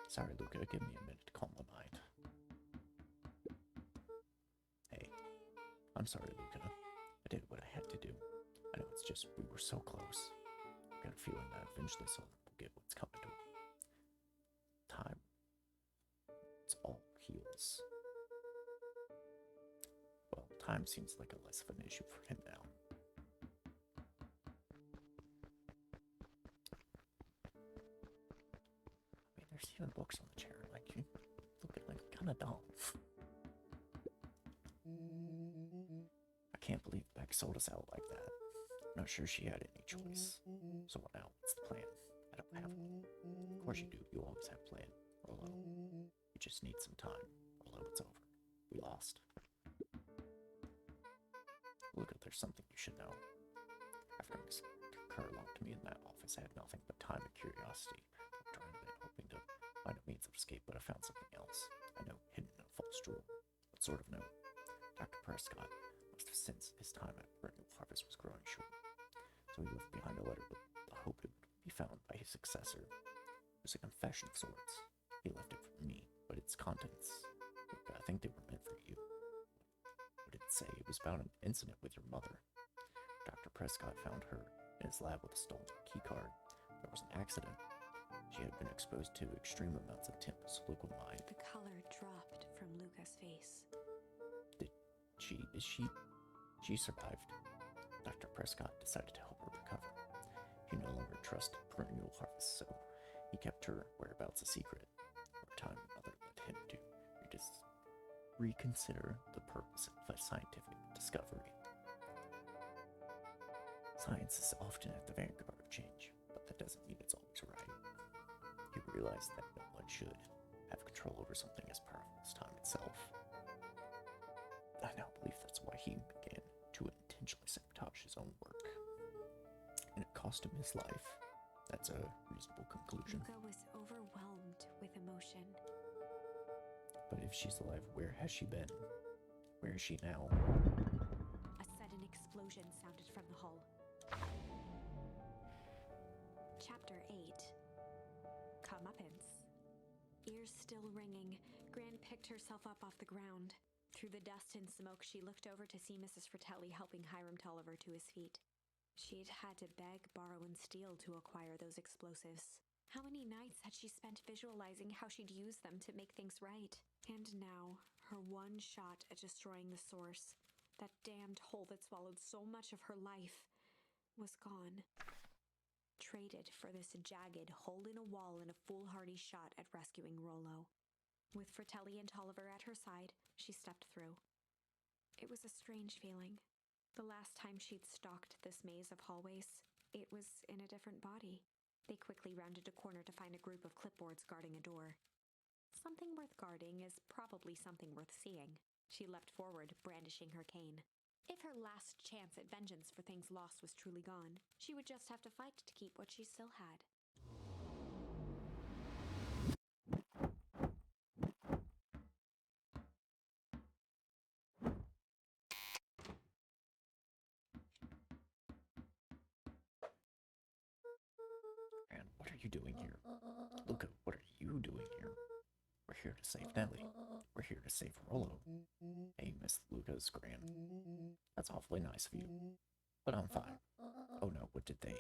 Sorry, Luca, give me a minute to calm my mind. Hey, I'm sorry, Luca. I did what I had to do. I know it's just we were so close. I got a feeling that eventually someone will get what's coming to him. Time. It's all heals. Well, time seems like a less of an issue for him now. I mean, there's even books on the chair. Like, you look at, like, kind of dumb. I can't believe Beck sold us out like that. I'm not sure she had any choice. So what now? What's the plan? I don't have one. Of course you do. You always have a plan. Rolo. You just need some time. Rolo, it's over. We lost. Look, there's something you should know. After Miss Kerr locked me in that office, I had nothing but time and curiosity. After I'd been hoping to find a means of escape, but I found something else. A note hidden in a false drawer. What sort of note? Dr. Prescott must have sensed his time at Brentwood Harvest was growing short. So he left behind a letter with the hope it would be found by his successor. It was a confession of sorts. He left it for me, but its contents, I think they were meant for you. What did it say? It was about an incident with your mother. Dr. Prescott found her in his lab with a stolen keycard. There was an accident. She had been exposed to extreme amounts of Tempus liquamide. The color dropped from Luca's face. She survived. Dr. Prescott decided to help her recover. He no longer trusted Perennial Harvest, so he kept her whereabouts a secret. Over time, Mother led him to reconsider the purpose of a scientific discovery. Science is often at the vanguard of change, but that doesn't mean it's always right. He realized that no one should have control over something as powerful as time itself. I now believe that's why he began to intentionally sabotage his own work. And it cost him his life. That's a reasonable conclusion. Luca was overwhelmed with emotion. But if she's alive, where has she been? Where is she now? A sudden explosion sounded from the hull. Chapter 8. Comeuppance. Ears still ringing, Gran picked herself up off the ground. Through the dust and smoke, she looked over to see Mrs. Fratelli helping Hiram Tolliver to his feet. She'd had to beg, borrow, and steal to acquire those explosives. How many nights had she spent visualizing how she'd use them to make things right? And now, her one shot at destroying the source, that damned hole that swallowed so much of her life, was gone. Traded for this jagged hole-in-a-wall and a foolhardy shot at rescuing Rollo. With Fratelli and Tolliver at her side, she stepped through. It was a strange feeling. The last time she'd stalked this maze of hallways, it was in a different body. They quickly rounded a corner to find a group of clipboards guarding a door. Something worth guarding is probably something worth seeing. She leapt forward, brandishing her cane. If her last chance at vengeance for things lost was truly gone, she would just have to fight to keep what she still had. And what are you doing here? Luca, what are you doing here? We're here to save Nellie. We're here to save Rollo. Hey, Miss Luca's Gran. That's awfully nice of you. But I'm fine. Oh no, what did they?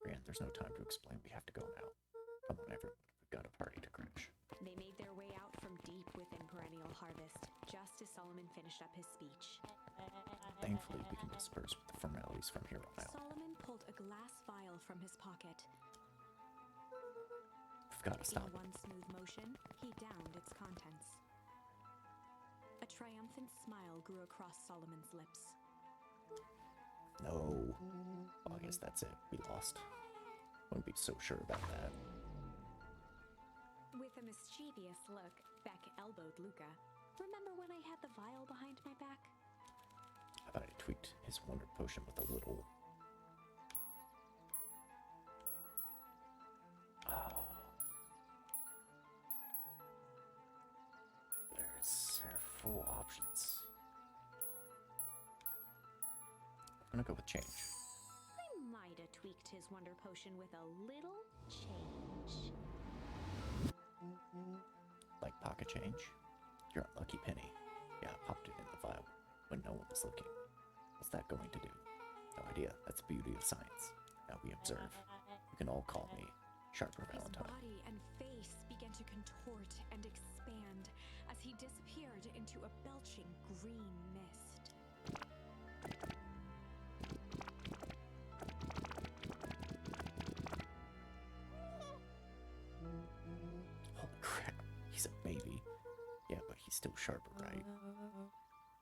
Gran, there's no time to explain. We have to go now. Come on, everyone. We've got a party to crash. They made their way out from deep within Perennial Harvest, just as Solomon finished up his speech. Thankfully, we can disperse with the formalities from here on out. Solomon pulled a glass vial from his pocket. We've got to stop In it. one smooth motion, he downed its contents. A triumphant smile grew across Solomon's lips. No. Well, I guess that's it. We lost. Wouldn't be so sure about that. With a mischievous look, Beck elbowed Luca. Remember when I had the vial behind my back? I thought I tweaked his wonder potion with a little. There's several options. I'm gonna go with change. I might have tweaked his wonder potion with a little change. Like pocket change? You're a lucky penny. Yeah, I popped it in the vial when no one was looking. What's that going to do? No idea. That's the beauty of science. Now we observe. You can all call me Sharper His Valentine. body and face began to contort and expand as he disappeared into a belching green mist. Holy crap, he's a baby. Yeah, but he's still Sharper, right?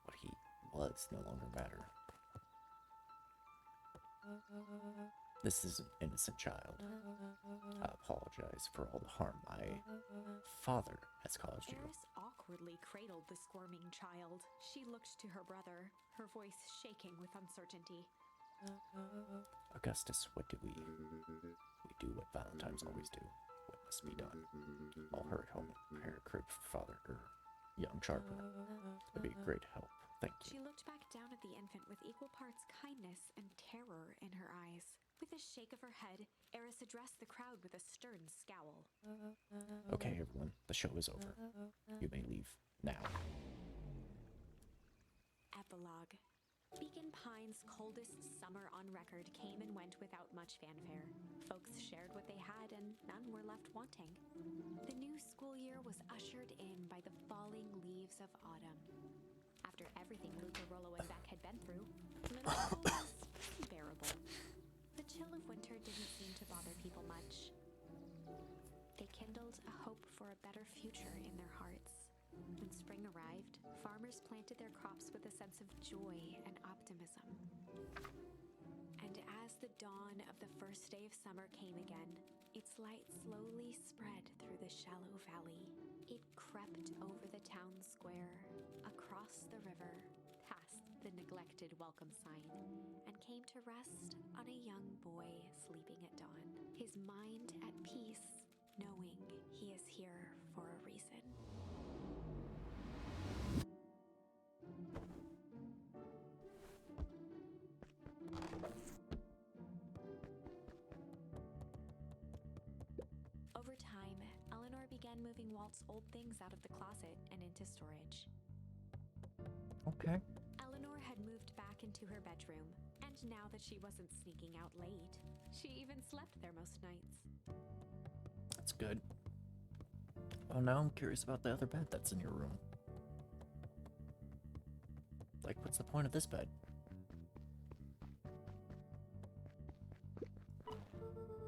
What he was no longer matter. This is an innocent child. I apologize for all the harm my father has caused you. Eris awkwardly cradled the squirming child. She looked to her brother, her voice shaking with uncertainty. Augustus, what do we? We do what Valentines always do. What must be done? I'll hurry home and prepare a crib for father, young Sharper. It'd be a great help. Thank you. She looked back down at the infant with equal parts kindness and terror in her eyes. With a shake of her head, Eris addressed the crowd with a stern scowl. Okay, everyone, the show is over. You may leave now. Epilogue. Beacon Pines' coldest summer on record came and went without much fanfare. Folks shared what they had and none were left wanting. The new school year was ushered in by the falling leaves of autumn. After everything Luca, Rollo, and Beck had been through, middle school was unbearable. The chill of winter didn't seem to bother people much. They kindled a hope for a better future in their hearts. When spring arrived, farmers planted their crops with a sense of joy and optimism. And as the dawn of the first day of summer came again, its light slowly spread through the shallow valley. It crept over the town square, across the river, past the neglected welcome sign, and came to rest on a young boy sleeping at dawn, his mind at peace, knowing he is here for a reason. Over time, Eleanor began moving Walt's old things out of the closet and into storage. Okay. Eleanor had moved back into her bedroom, and now that she wasn't sneaking out late, she even slept there most nights. That's good. Oh, now I'm curious about the other bed that's in your room. Like, what's the point of this bed?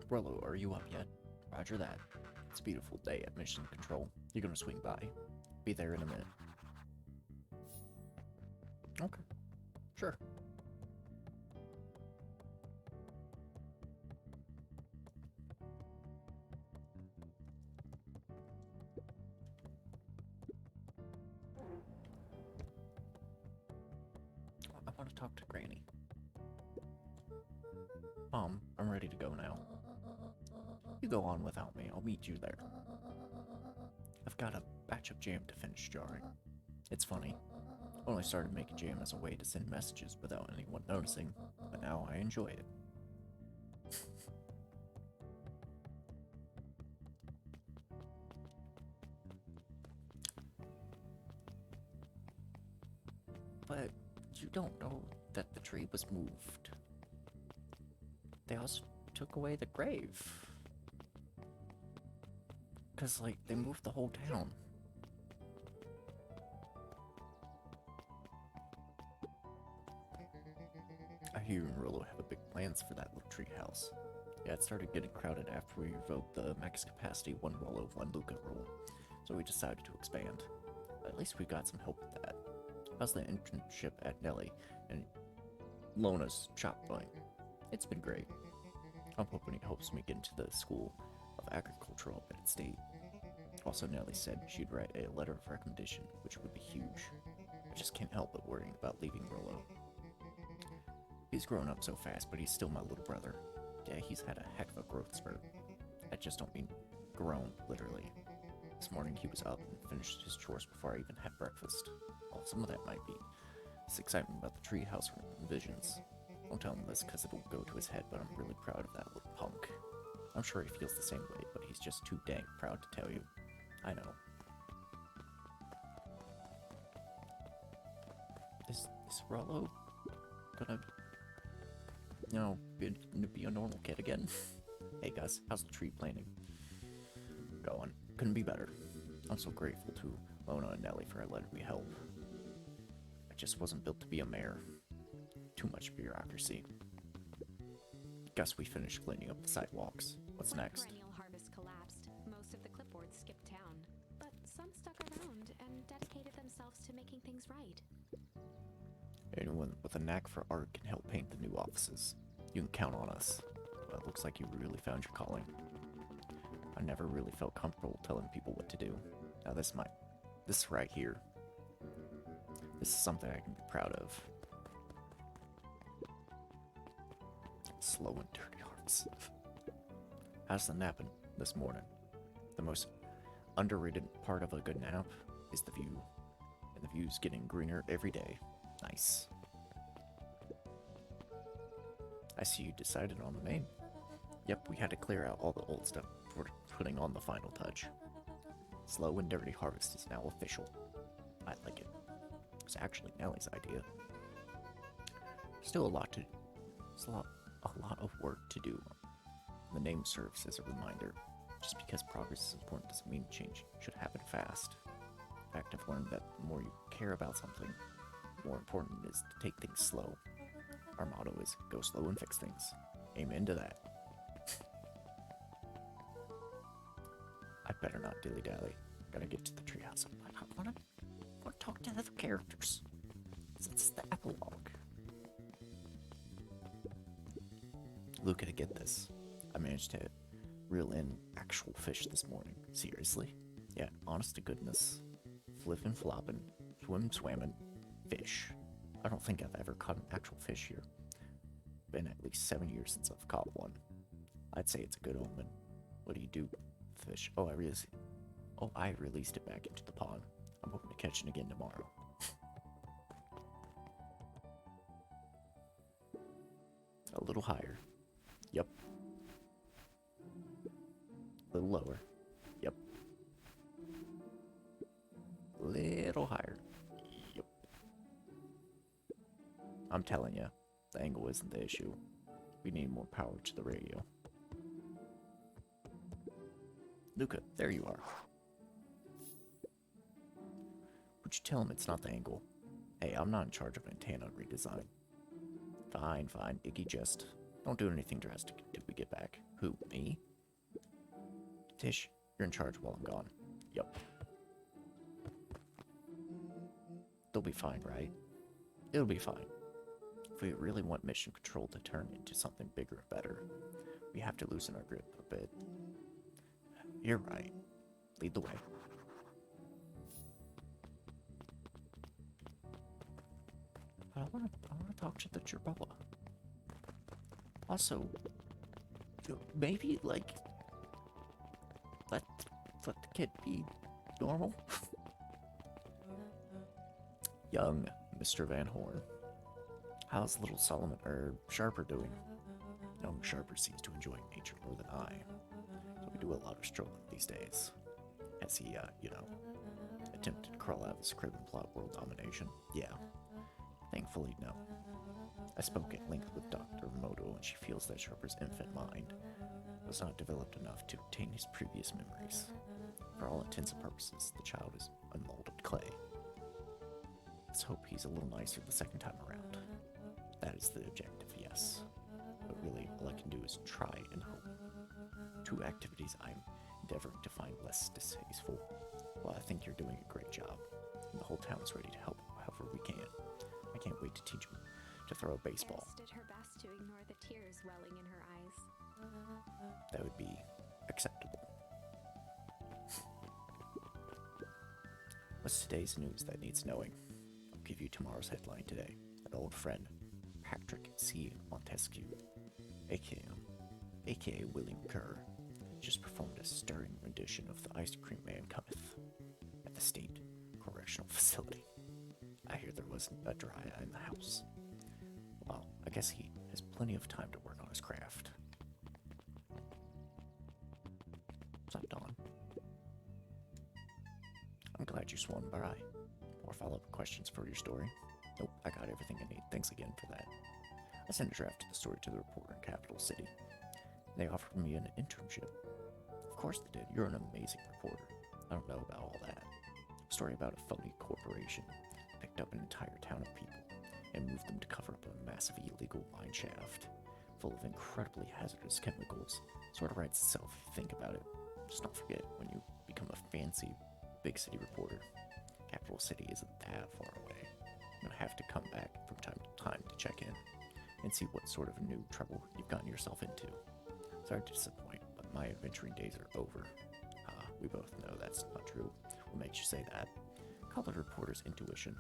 Rollo, are you up yet? Roger that. It's a beautiful day at Mission Control. You're gonna swing by. Be there in a minute. Okay. Sure. I gotta talk to Granny. Mom, I'm ready to go now. You go on without me, I'll meet you there. I've got a batch of jam to finish jarring. It's funny. I only started making jam as a way to send messages without anyone noticing, but now I enjoy it. But you don't know that the tree was moved. They also took away the grave. Cause, like, they moved the whole town. I hear you and Rolo have big plans for that little tree house. Yeah, it started getting crowded after we revoked the max capacity 1 Rolo, 1 Luca rule, so we decided to expand. At least we got some help with that. How's the internship at Nelly and Lona's shop going? It's been great. I'm hoping it helps me get into the School of Agriculture up at State. Also, Nelly said she'd write a letter of recommendation, which would be huge. I just can't help but worrying about leaving Rolo. He's grown up so fast, but he's still my little brother. Yeah, he's had a heck of a growth spurt. I just don't mean grown, literally. This morning he was up and finished his chores before I even had breakfast. Well, some of that might be his excitement about the treehouse visions. Don't tell him this because it'll go to his head, but I'm really proud of that little punk. I'm sure he feels the same way, but he's just too dang proud to tell you. I know. Is Rolo gonna, be a normal kid again? Hey guys, how's the tree planting going? Couldn't be better. I'm so grateful to Lona and Nelly for letting me help. I just wasn't built to be a mayor. Too much bureaucracy. Guess we finished cleaning up the sidewalks. What's next? Perennial harvest collapsed. Most of the clipboards skipped town, but some stuck around and dedicated themselves to making things right. Anyone with a knack for art can help paint the new offices. You can count on us. Well, it looks like you really found your calling. I never really felt comfortable telling people what to do. Now this right here. This is something I can be proud of. Slow and dirty hearts. How's the napping this morning? The most underrated part of a good nap is the view. And the view's getting greener every day. Nice. I see you decided on the name. Yep, we had to clear out all the old stuff before putting on the final touch. Slow and Dirty Harvest is now official. I like it. It was actually Nelly's idea. Still a lot of work to do. The name serves as a reminder. Just because progress is important doesn't mean change should happen fast. In fact, I've learned that the more you care about something, the more important it is to take things slow. Our motto is go slow and fix things. Amen to that. I better not dilly-dally. Gotta get to the treehouse. I wanna talk to the other characters. It's the epilogue. Luca, to get this. I managed to reel in actual fish this morning. Seriously? Yeah, honest to goodness. Flippin' floppin', swammin', fish. I don't think I've ever caught an actual fish here. Been at least 7 years since I've caught one. I'd say it's a good omen. What do you do with fish? I released it back into the pond. I'm hoping to catch it again tomorrow. A little higher. Yep. A little lower. Yep. Little higher. Yep. I'm telling you, the angle isn't the issue. We need more power to the radio. Luca, there you are. Would you tell him it's not the angle? Hey, I'm not in charge of antenna redesign. Fine. Iggy, just don't do anything drastic until we get back. Who, me? Tish, you're in charge while I'm gone. Yup. They'll be fine, right? It'll be fine. If we really want mission control to turn into something bigger and better, we have to loosen our grip a bit. You're right. Lead the way. But I wanna talk to the Chihuahua. Also, maybe like let the kid be normal. Young Mr. Van Horn. How's little Solomon Sharper doing? Young Sharper seems to enjoy nature more than I. We do a lot of strolling these days. Has he, attempted to crawl out of his crib and plot world domination? Yeah. Thankfully, no. I spoke at length with Dr. Moto, and she feels that Sharper's infant mind was not developed enough to obtain his previous memories. For all intents and purposes, the child is unmolded clay. Let's hope he's a little nicer the second time around. That is the objective, yes. But really, all I can do is try and hope. Two activities I'm endeavoring to find less distasteful. Well, I think you're doing a great job, and the whole town is ready to help however we can. I can't wait to teach him to throw a baseball. Eris did her best to ignore the tears welling in her eyes. That would be acceptable. What's today's news that needs knowing? I'll give you tomorrow's headline today. An old friend, Patrick C. Montesquieu, aka William Kerr, just performed a stirring rendition of The Ice Cream Man Cometh at the State Correctional Facility. I hear there wasn't a dry eye in the house. Well, I guess he has plenty of time to work on his craft. What's up, Dawn? I'm glad you swung by. More follow-up questions for your story? Nope, I got everything I need. Thanks again for that. I sent a draft of the story to the reporter in Capital City. They offered me an internship. Of course they did. You're an amazing reporter. I don't know about all that. A story about a phony corporation picked up an entire town of people and moved them to cover up a massive illegal mine shaft full of incredibly hazardous chemicals. Sort of writes itself if you think about it. Just don't forget, when you become a fancy big city reporter, Capital City isn't that far away. You're gonna have to come back from time to time to check in and see what sort of new trouble you've gotten yourself into. Sorry to disappoint, but my adventuring days are over. We both know that's not true. What makes you say that? Call the reporter's intuition.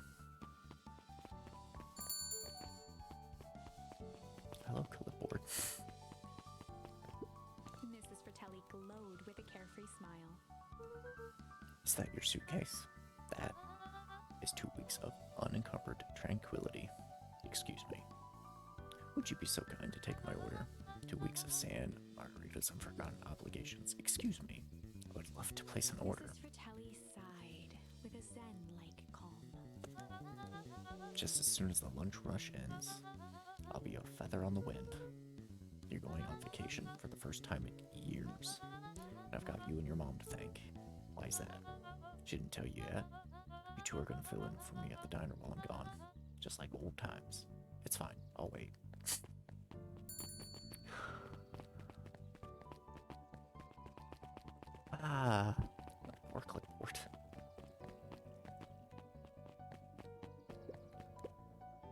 Hello, clipboard. Mrs. Fratelli glowed with a carefree smile. Is that your suitcase? That is 2 weeks of unencumbered tranquility. Excuse me. Would you be so kind to take my order? 2 weeks of sand, margaritas, and forgotten obligations. Excuse me. I would love to place an order. Mrs. Fratelli sighed with a zen-like calm. Just as soon as the lunch rush ends, I'll be a feather on the wind. You're going on vacation for the first time in years. And I've got you and your mom to thank. Why is that? She didn't tell you yet. You two are going to fill in for me at the diner while I'm gone. Just like old times. It's fine. I'll wait. More clipboard.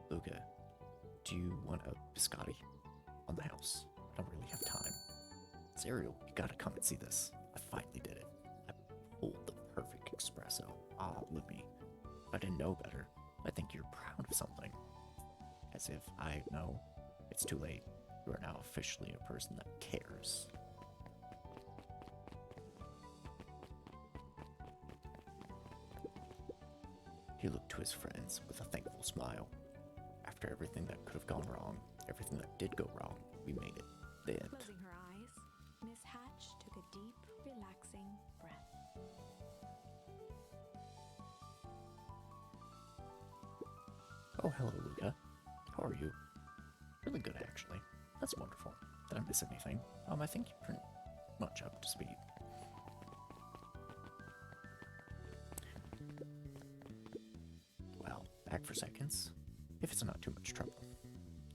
Luca, do you want a biscotti on the house? I don't really have time. Ariel, you gotta come and see this. I finally did it. I pulled the perfect espresso. Look me. If I didn't know better, I think you're proud of something. As if I know. It's too late. You are now officially a person that cares. He looked to his friends with a thankful smile. After everything that could have gone wrong, everything that did go wrong, we made it. The end. Closing her eyes, Miss Hatch took a deep, relaxing breath. Oh, hello, Luca. How are you? Really good, actually. That's wonderful. Did I miss anything? I think you're pretty much up to speed. Well, back for seconds. If it's not too much trouble.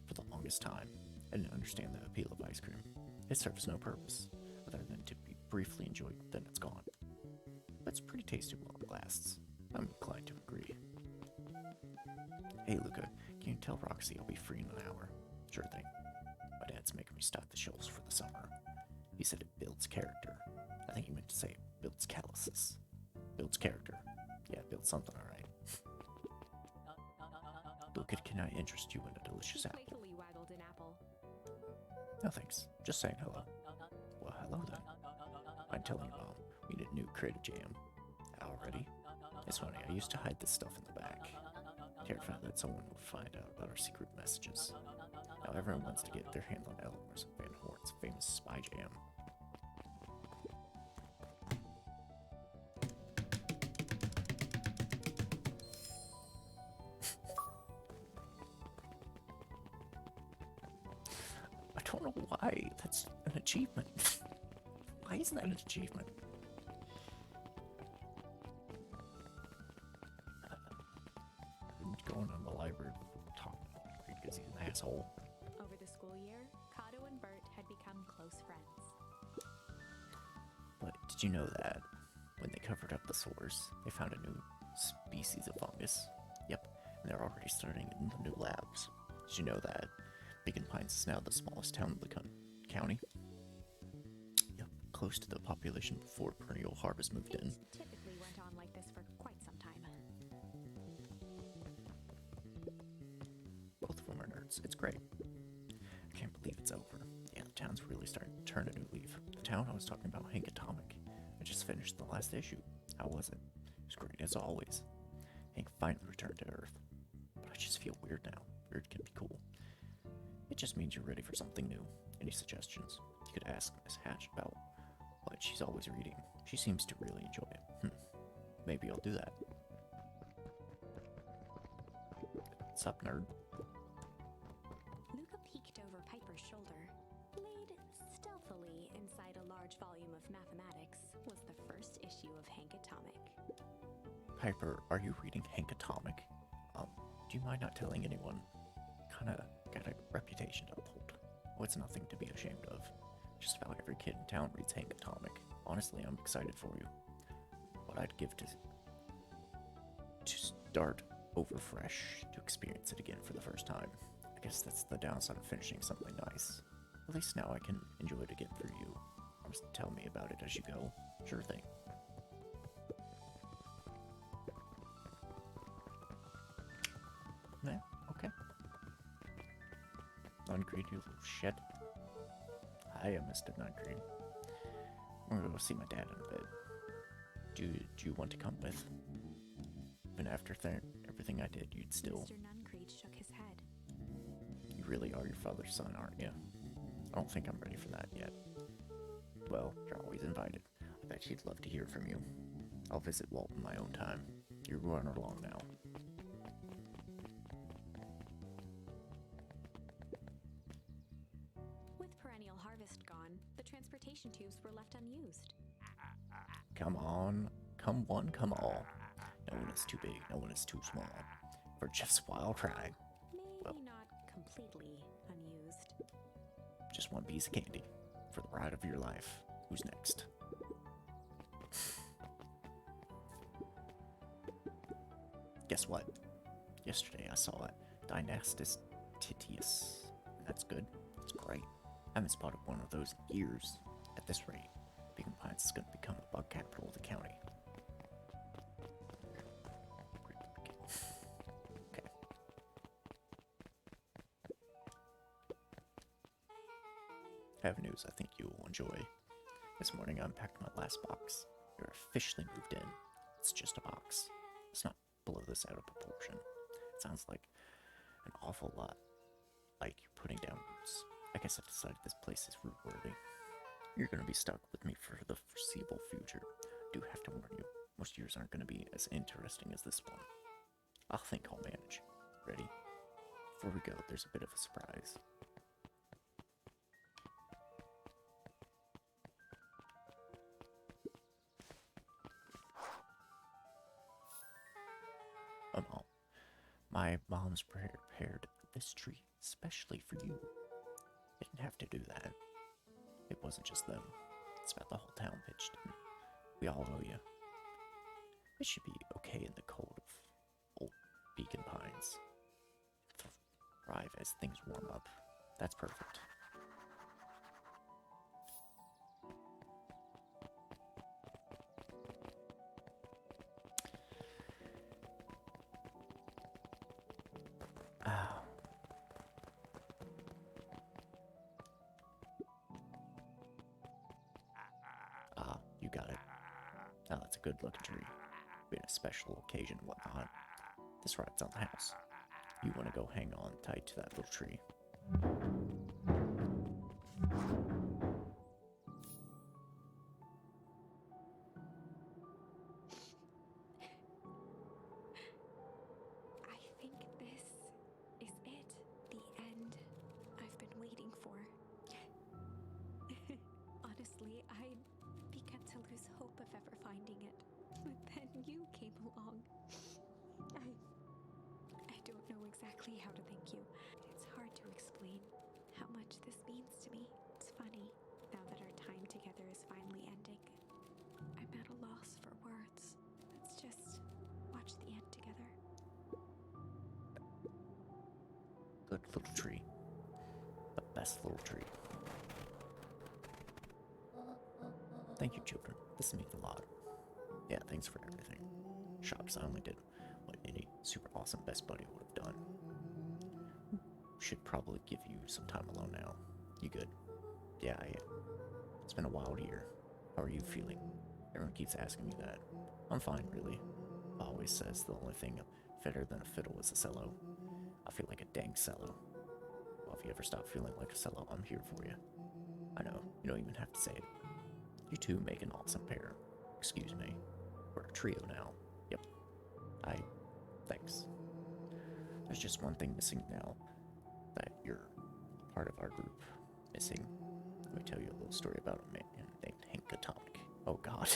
For the longest time, I didn't understand the appeal of ice cream. It serves no purpose, other than to be briefly enjoyed, then it's gone. But it's pretty tasty while it lasts. I'm inclined to agree. Hey, Luca, can you tell Roxy I'll be free in an hour? Sure thing. My dad's making me stock the shelves for the summer. He said it builds character. I think he meant to say it builds calluses. Builds character. Yeah, it builds something, alright. Look, can I interest you in a delicious He apple? playfully waggled an apple. No thanks. Just saying hello. Well, hello then. I'm telling you, Mom, we need a new crate of jam. Already? It's funny, I used to hide this stuff in the back, terrified that someone would find out about our secret messages. Now everyone wants to get their hands on Eleanor's Van Horn's famous spy jam. I don't know why that's an achievement. Why isn't that an achievement? Going on the library talk because he's an asshole. Over the school year, Kato and Bert had become close friends. But did you know that when they covered up the sores, they found a new species of fungus? Yep, and they're already starting in the new labs. Did you know that Beacon Pines is now the smallest town in the county? Yep, close to the population before Perennial Harvest moved in. Things typically went on like this for quite some time. Both of them are nerds. It's great. I can't believe it's over. Yeah, the town's really starting to turn a new leaf. The town I was talking about, Hank Atomic. I just finished the last issue. How was it? It was great as always. Hank finally returned to Earth. But I just feel weird now. Weird can be cool. It just means you're ready for something new. Any suggestions? You could ask Miss Hatch about what she's always reading. She seems to really enjoy it. Maybe I'll do that. What's up, nerd? Luca peeked over Piper's shoulder. Laid stealthily inside a large volume of mathematics was the first issue of Hank Atomic. Piper, are you reading Hank Atomic? Do you mind not telling anyone? Kinda got a reputation to uphold. Oh, it's nothing to be ashamed of. Just about every kid in town reads Hank Atomic. Honestly, I'm excited for you. What I'd give to start over fresh, to experience it again for the first time. I guess that's the downside of finishing something nice. At least now I can enjoy it again through you. Just tell me about it as you go. Sure thing. Yeah, okay. Nungreen, you little shit. Hiya, Mr. Nungreen. I'm gonna go see my dad in a bit. Do you want to come with? Even after everything I did, you'd still... Mr. Nuncreed shook his head. You really are your father's son, aren't you? I don't think I'm ready for that yet. Well, you're always invited. I bet she'd love to hear from you. I'll visit Walt in my own time. You're going along now. With Perennial Harvest gone, the transportation tubes were left unused. Come on. Come one, come all. No one is too big, no one is too small. For just wild ride. Maybe Well. not completely unused. Just one piece of candy. For the ride of your life. Who's next? Guess what? Yesterday I saw it. Dynastis Titius. That's good. It's great. I haven't spotted one of those in years. At this rate, Beacon Pines is going to become the bug capital of the county. Okay. I have news I think you will enjoy. This morning I unpacked my last box. You're officially moved in. It's just a box. Let's not blow this out of proportion. It sounds like an awful lot like you're putting down roots. I guess I decided this place is root worthy. You're gonna be stuck with me for the foreseeable future. I do have to warn you, most years aren't gonna be as interesting as this one. I'll think I'll manage. Ready? Before we go, there's a bit of a surprise. Oh no. My mom's prepared this treat especially for you. They didn't have to do that. It wasn't just them. It's about the whole town pitched in. We all owe you. It should be okay in the cold of old Beacon Pines. Thrive as things warm up. That's perfect. Now that's a good looking tree. Being a special occasion and whatnot. This ride's on the house. You want to go hang on tight to that little tree. I think this is it. The end I've been waiting for. Honestly, I began to lose hope of ever finding it. But then you came along. I don't know exactly how to thank you. It's hard to explain how much this means to me. It's funny, now that our time together is finally ending. I'm at a loss for words. Let's just watch the end together. Good little tree. The best little tree. Thank you, children. This means a lot. Yeah, thanks for everything. Shops, I only did what any super awesome best buddy would have done. Should probably give you some time alone now. You good? Yeah, I am. It's been a wild year. How are you feeling? Everyone keeps asking me that. I'm fine, really. Papa always says the only thing fitter than a fiddle is a cello. I feel like a dang cello. Well, if you ever stop feeling like a cello, I'm here for you. I know, you don't even have to say it. You two make an awesome pair. Excuse me. We're a trio now. Yep. Thanks. There's just one thing missing now that you're part of our group. Missing. Let me tell you a little story about a man named Hank Atomic. Oh god.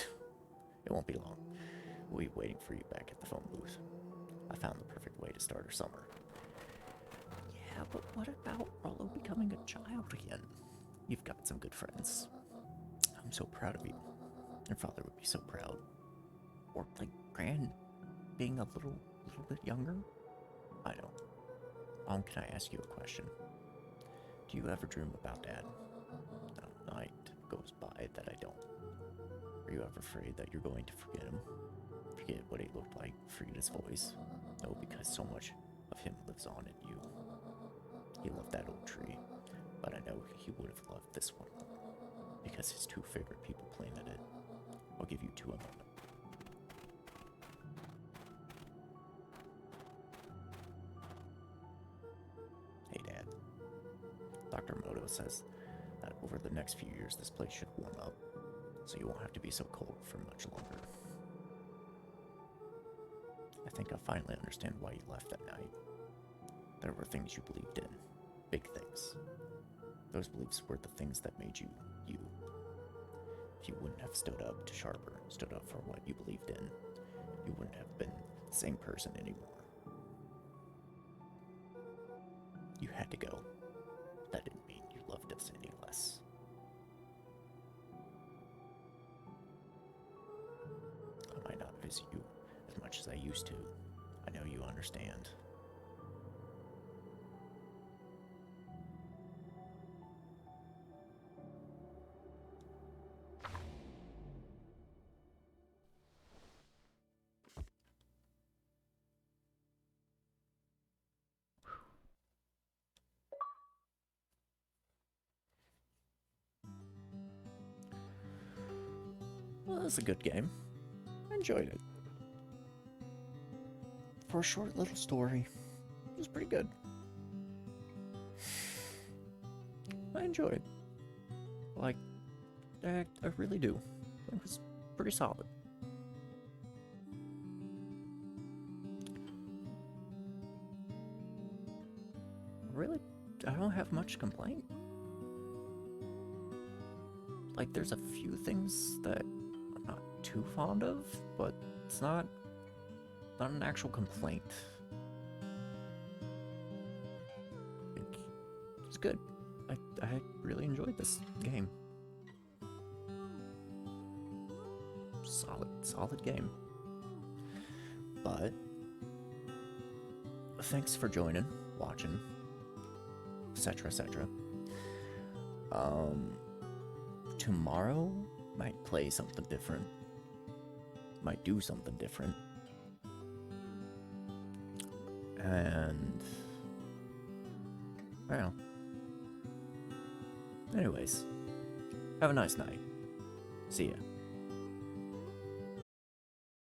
It won't be long. We'll be waiting for you back at the phone booth. I found the perfect way to start our summer. Yeah, but what about Rollo becoming a child again? You've got some good friends. I'm so proud of you. Your father would be so proud. Or like Gran being a little bit younger? I know. Can I ask you a question? Do you ever dream about Dad? No night goes by that I don't. Are you ever afraid that you're going to forget him? Forget what he looked like, forget his voice? No, because so much of him lives on in you. He loved that old tree, but I know he would have loved this one, because his two favorite people planted it. I'll give you two a moment. Hey, Dad. Dr. Moto says that over the next few years this place should warm up, so you won't have to be so cold for much longer. I think I finally understand why you left that night. There were things you believed in. Big things. Those beliefs were the things that made you, you. If you wouldn't have stood up to Sharper, stood up for what you believed in, you wouldn't have been the same person anymore. You had to go. That didn't mean you loved us any less. I might not visit you as much as I used to. I know you understand. Well, that was a good game. I enjoyed it. For a short little story, it was pretty good. I enjoyed it. Like, I really do. It was pretty solid. Really, I don't have much complaint. Like, there's a few things that I'm not too fond of, but it's not an actual complaint. It's good. I really enjoyed this game. Solid game. But thanks for joining, watching, etc. Tomorrow might play something different. Might do something different. And well, anyways, have a nice night. See ya.